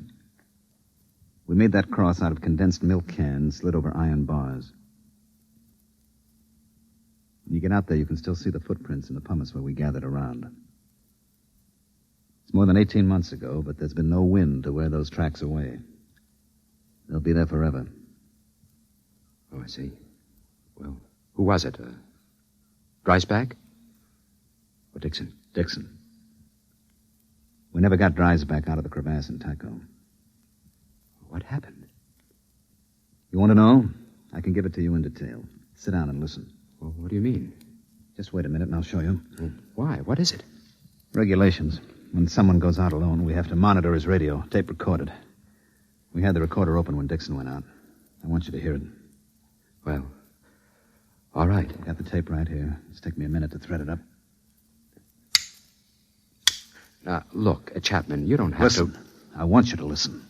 We made that cross out of condensed milk cans slid over iron bars. When you get out there, you can still see the footprints in the pumice where we gathered around. It's more than 18 months ago, but there's been no wind to wear those tracks away. They'll be there forever. Oh, I see. Well, who was it? Dreisbach? Or Dixon? Dixon. We never got Dreisbach out of the crevasse in Tycho. What happened? You want to know? I can give it to you in detail. Sit down and listen. Well, what do you mean? Just wait a minute and I'll show you. Why? What is it? Regulations. When someone goes out alone, we have to monitor his radio, tape recorded. We had the recorder open when Dixon went out. I want you to hear it. Well, all right. Got the tape right here. It's taken me a minute to thread it up. Look, Chapman, you don't have Listen. I want you to listen.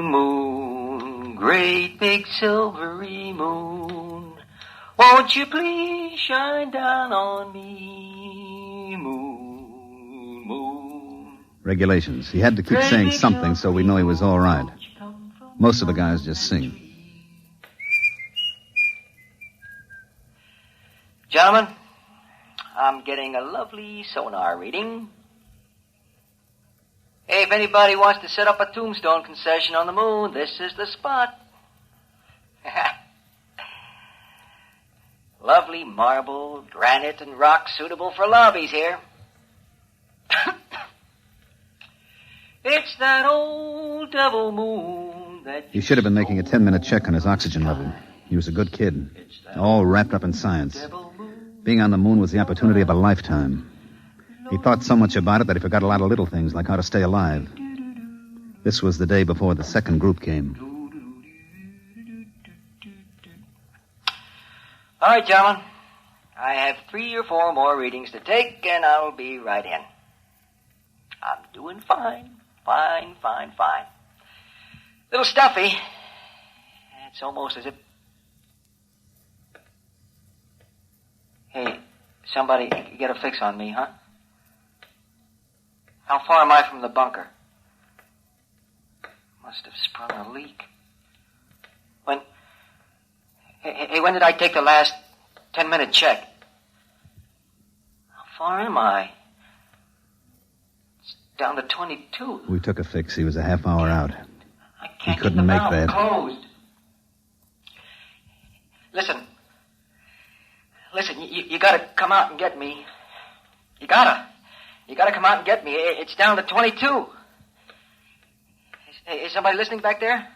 Moon, great big silvery moon, won't you please shine down on me, moon, moon. Regulations. He had to keep saying something so we know he was all right. Most of the guys just sing. Gentlemen, I'm getting a lovely sonar reading. Hey, if anybody wants to set up a tombstone concession on the moon, this is the spot. Lovely marble, granite, and rock suitable for lobbies here. It's that old devil moon that... He should have been making a 10-minute check on his oxygen level. He was a good kid, all wrapped up in science. Being on the moon was the opportunity of a lifetime. He thought so much about it that he forgot a lot of little things, like how to stay alive. This was the day before the second group came. All right, gentlemen. I have 3 or 4 more readings to take, and I'll be right in. I'm doing fine. Fine. Little stuffy. It's almost as if... Hey, somebody get a fix on me, huh? How far am I from the bunker? Must have sprung a leak. When... Hey, when did I take the last 10-minute check? How far am I? It's down to 22. We took a fix. He was a half hour out. I can't He couldn't get the make valve that. closed. Listen, you gotta come out and get me. You gotta come out and get me. It's down to 22. Is somebody listening back there?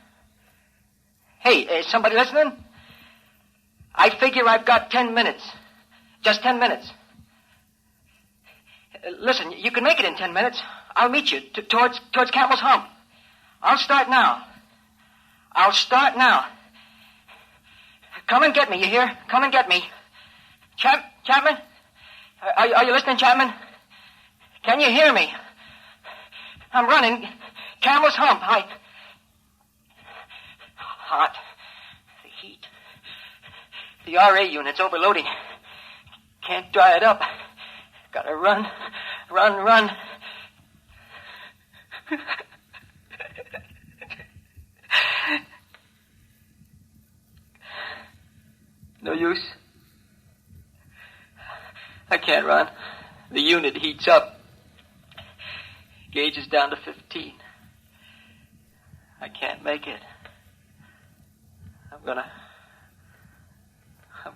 Hey, is somebody listening? I figure I've got 10 minutes. Just 10 minutes. Listen, you can make it in 10 minutes. I'll meet you towards Campbell's Hump. I'll start now. Come and get me, you hear? Come and get me. Chapman? Are you listening, Chapman? Can you hear me? I'm running. Campbell's Hump. Hot. The heat. The RA unit's overloading. Can't dry it up. Gotta run. No use. I can't run. The unit heats up. Gauge is down to 15. I can't make it. I'm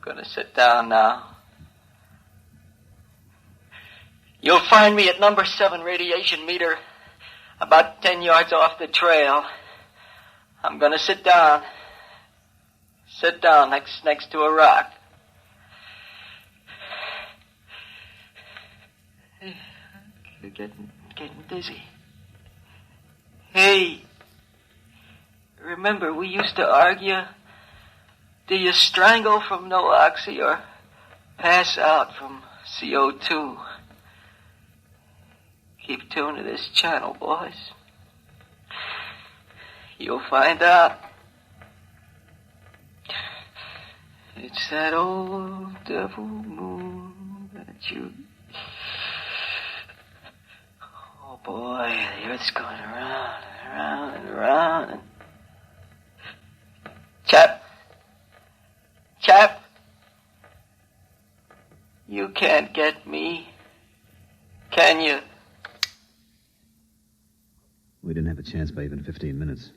gonna sit down now. You'll find me at number 7 radiation meter, about 10 yards off the trail. I'm gonna sit down. Sit down next to a rock. Getting dizzy. Hey, remember we used to argue, do you strangle from no oxy or pass out from CO2? Keep tuned to this channel, boys. You'll find out. It's that old devil moon that you... Oh, boy, the Earth's going around and around and around. And... Chap, you can't get me, can you? We didn't have a chance by even 15 minutes.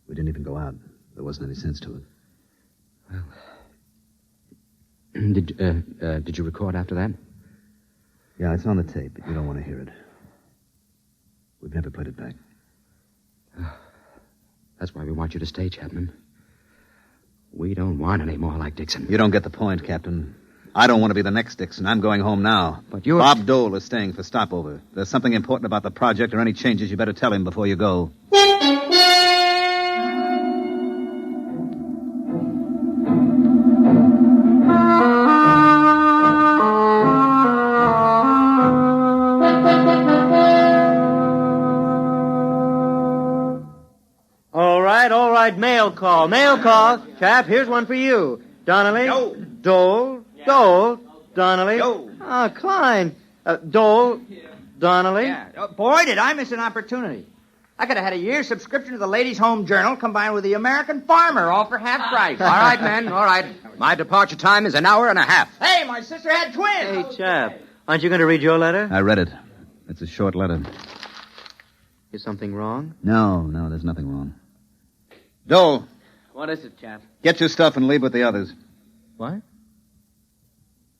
We didn't even go out. There wasn't any sense to it. Well, did you record after that? Yeah, it's on the tape, but you don't want to hear it. We've never played it back. That's why we want you to stay, Chapman. We don't want any more like Dixon. You don't get the point, Captain. I don't want to be the next Dixon. I'm going home now. But you're... Bob Dole is staying for stopover. If there's something important about the project or any changes, you better tell him before you go. right. Mail call. Chap, here's one for you. Donnelly. Yo. Dole. Donnelly. Yo. Klein. Dole. Donnelly. Yeah. Oh, boy, did I miss an opportunity. I could have had a year's subscription to the Ladies' Home Journal combined with the American Farmer, all for half price. All right, men, all right. My departure time is an hour and a half. Hey, my sister had twins. Hey, chap, aren't you going to read your letter? I read it. It's a short letter. Is something wrong? No, there's nothing wrong. Dole, What is it, chap? get your stuff and leave with the others. What?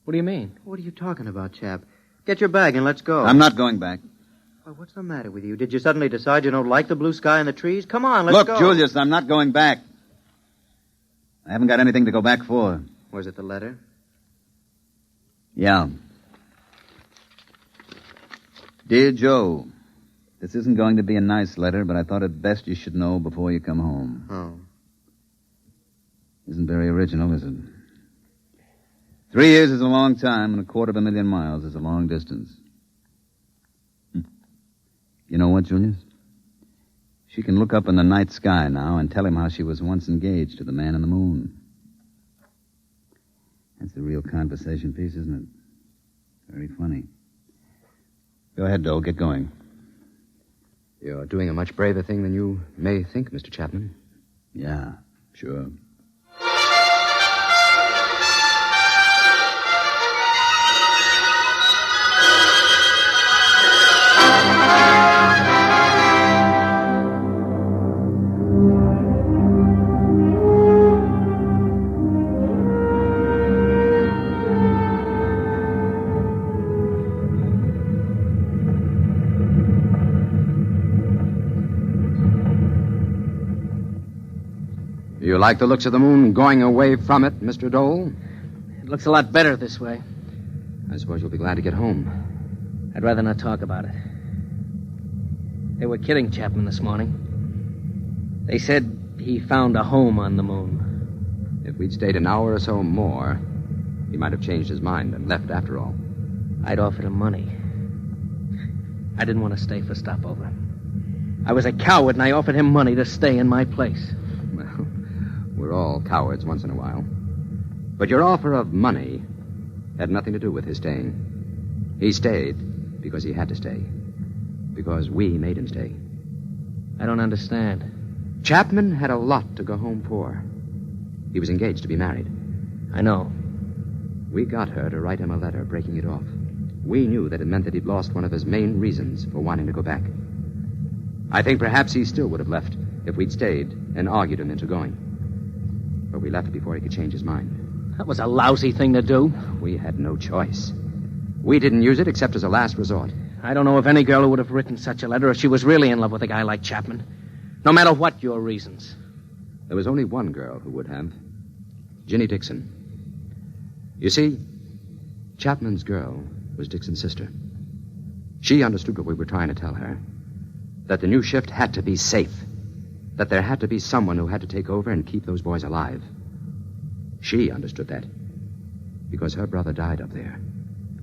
What do you mean? What are you talking about, chap? Get your bag and let's go. I'm not going back. Why, what's the matter with you? Did you suddenly decide you don't like the blue sky and the trees? Come on, let's go. Look, Julius, I'm not going back. I haven't got anything to go back for. Was it the letter? Yeah. Dear Joe, this isn't going to be a nice letter, but I thought it best you should know before you come home. Oh. Isn't very original, is it? 3 years is a long time, and 250,000 miles is a long distance. You know what, Julius? She can look up in the night sky now and tell him how she was once engaged to the man in the moon. That's the real conversation piece, isn't it? Very funny. Go ahead, Dole. Get going. You're doing a much braver thing than you may think, Mr. Chapman. Yeah, sure. You like the looks of the moon going away from it, Mr. Dole? It looks a lot better this way. I suppose you'll be glad to get home. I'd rather not talk about it. They were kidding Chapman this morning. They said he found a home on the moon. If we'd stayed an hour or so more, he might have changed his mind and left after all. I'd offered him money. I didn't want to stay for stopover. I was a coward, and I offered him money to stay in my place. Well, we're all cowards once in a while. But your offer of money had nothing to do with his staying. He stayed because he had to stay. Because we made him stay. I don't understand. Chapman had a lot to go home for. He was engaged to be married. I know. We got her to write him a letter breaking it off. We knew that it meant that he'd lost one of his main reasons for wanting to go back. I think perhaps he still would have left if we'd stayed and argued him into going. But we left before he could change his mind. That was a lousy thing to do. We had no choice. We didn't use it except as a last resort. I don't know of any girl who would have written such a letter if she was really in love with a guy like Chapman. No matter what your reasons. There was only one girl who would have. Ginny Dixon. You see, Chapman's girl was Dixon's sister. She understood what we were trying to tell her. That the new shift had to be safe. That there had to be someone who had to take over and keep those boys alive. She understood that. Because her brother died up there.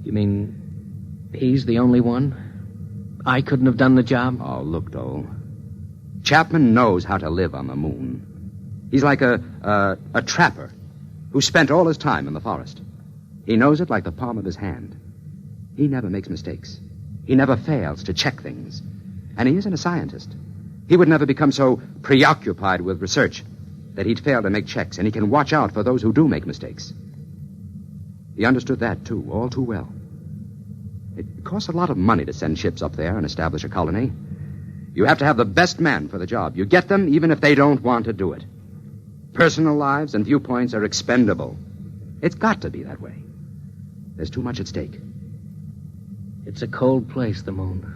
You mean he's the only one? I couldn't have done the job? Oh, look, Dole. Chapman knows how to live on the moon. He's like a trapper who spent all his time in the forest. He knows it like the palm of his hand. He never makes mistakes. He never fails to check things. And he isn't a scientist. He would never become so preoccupied with research that he'd fail to make checks, and he can watch out for those who do make mistakes. He understood that, too, all too well. It costs a lot of money to send ships up there and establish a colony. You have to have the best men for the job. You get them even if they don't want to do it. Personal lives and viewpoints are expendable. It's got to be that way. There's too much at stake. It's a cold place, the moon.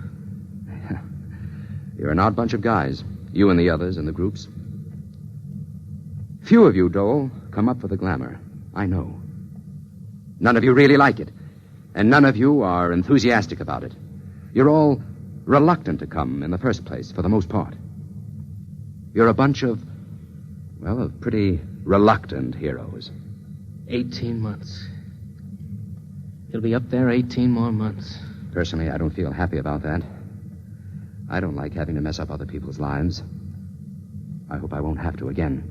You're an odd bunch of guys. You and the others in the groups. Few of you, Dole, come up for the glamour. I know. None of you really like it. And none of you are enthusiastic about it. You're all reluctant to come in the first place, for the most part. You're a bunch of pretty reluctant heroes. 18 months. He'll be up there 18 more months. Personally, I don't feel happy about that. I don't like having to mess up other people's lives. I hope I won't have to again.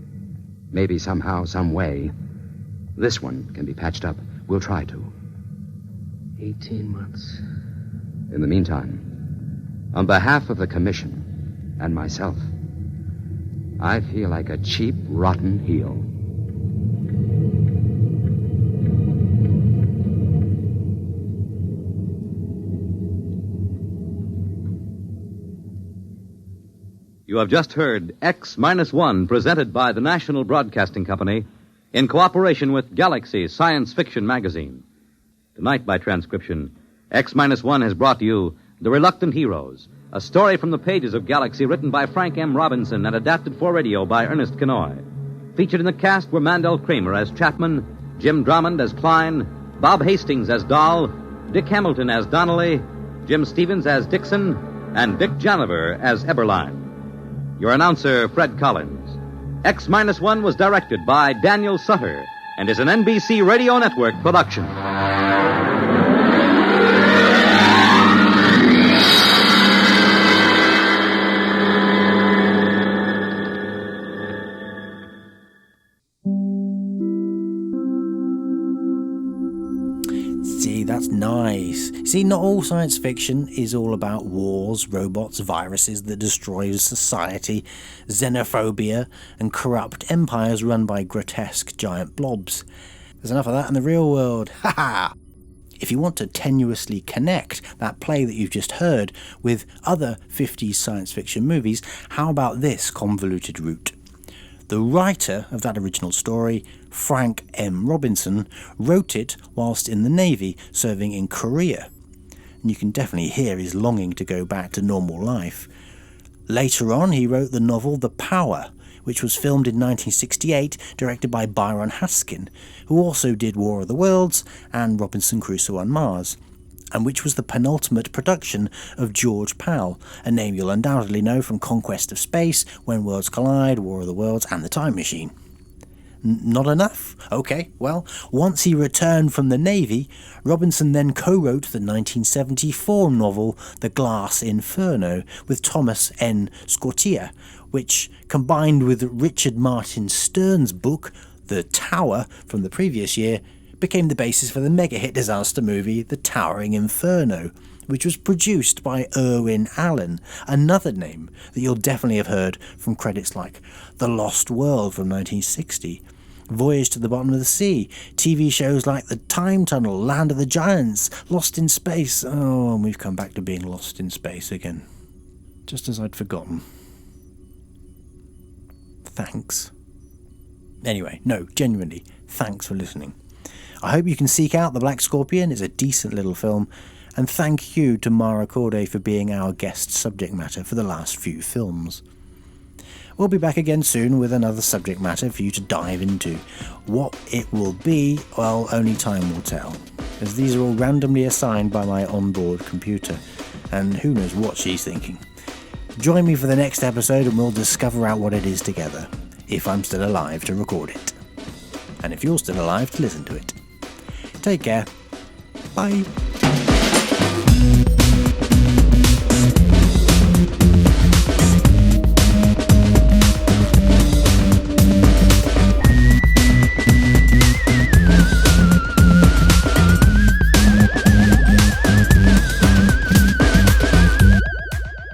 Maybe somehow, some way, this one can be patched up. We'll try to. 18 months. In the meantime, on behalf of the Commission and myself, I feel like a cheap, rotten heel. You have just heard X-1, presented by the National Broadcasting Company in cooperation with Galaxy Science Fiction Magazine. Tonight, by transcription, X-1 has brought you The Reluctant Heroes, a story from the pages of Galaxy written by Frank M. Robinson and adapted for radio by Ernest Kenoy. Featured in the cast were Mandel Kramer as Chapman, Jim Drummond as Klein, Bob Hastings as Dahl, Dick Hamilton as Donnelly, Jim Stevens as Dixon, and Dick Janiver as Eberline. Your announcer, Fred Collins. X-1 was directed by Daniel Sutter and is an NBC Radio Network production. See, that's nice. See, not all science fiction is all about wars, robots, viruses that destroy society, xenophobia, and corrupt empires run by grotesque giant blobs. There's enough of that in the real world. Ha ha! If you want to tenuously connect that play that you've just heard with other 50s science fiction movies, how about this convoluted route? The writer of that original story, Frank M. Robinson, wrote it whilst in the Navy, serving in Korea. And you can definitely hear his longing to go back to normal life. Later on, he wrote the novel The Power, which was filmed in 1968, directed by Byron Haskin, who also did War of the Worlds and Robinson Crusoe on Mars, and which was the penultimate production of George Pal, a name you'll undoubtedly know from Conquest of Space, When Worlds Collide, War of the Worlds, and The Time Machine. Not enough? Okay, well, once he returned from the Navy, Robinson then co-wrote the 1974 novel The Glass Inferno with Thomas N. Scotia, which, combined with Richard Martin Stern's book The Tower from the previous year, became the basis for the mega-hit disaster movie The Towering Inferno, which was produced by Irwin Allen, another name that you'll definitely have heard from credits like The Lost World from 1960, Voyage to the Bottom of the Sea, TV shows like The Time Tunnel, Land of the Giants, Lost in Space. Oh, and we've come back to being lost in space again. Just as I'd forgotten. Thanks. Anyway, no, genuinely, thanks for listening. I hope you can seek out The Black Scorpion. It's a decent little film. And thank you to Mara Corday for being our guest subject matter for the last few films. We'll be back again soon with another subject matter for you to dive into. What it will be, well, only time will tell, as these are all randomly assigned by my onboard computer, and who knows what she's thinking. Join me for the next episode and we'll discover out what it is together, if I'm still alive to record it. And if you're still alive to listen to it. Take care. Bye.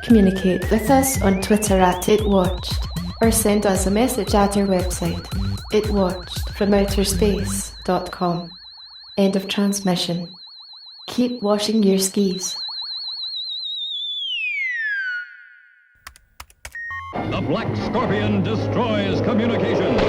Communicate with us on Twitter at ItWatched, or send us a message at our website, itwatchedfromouterspace.com. End of transmission. Keep washing your skis. The Black Scorpion destroys communications.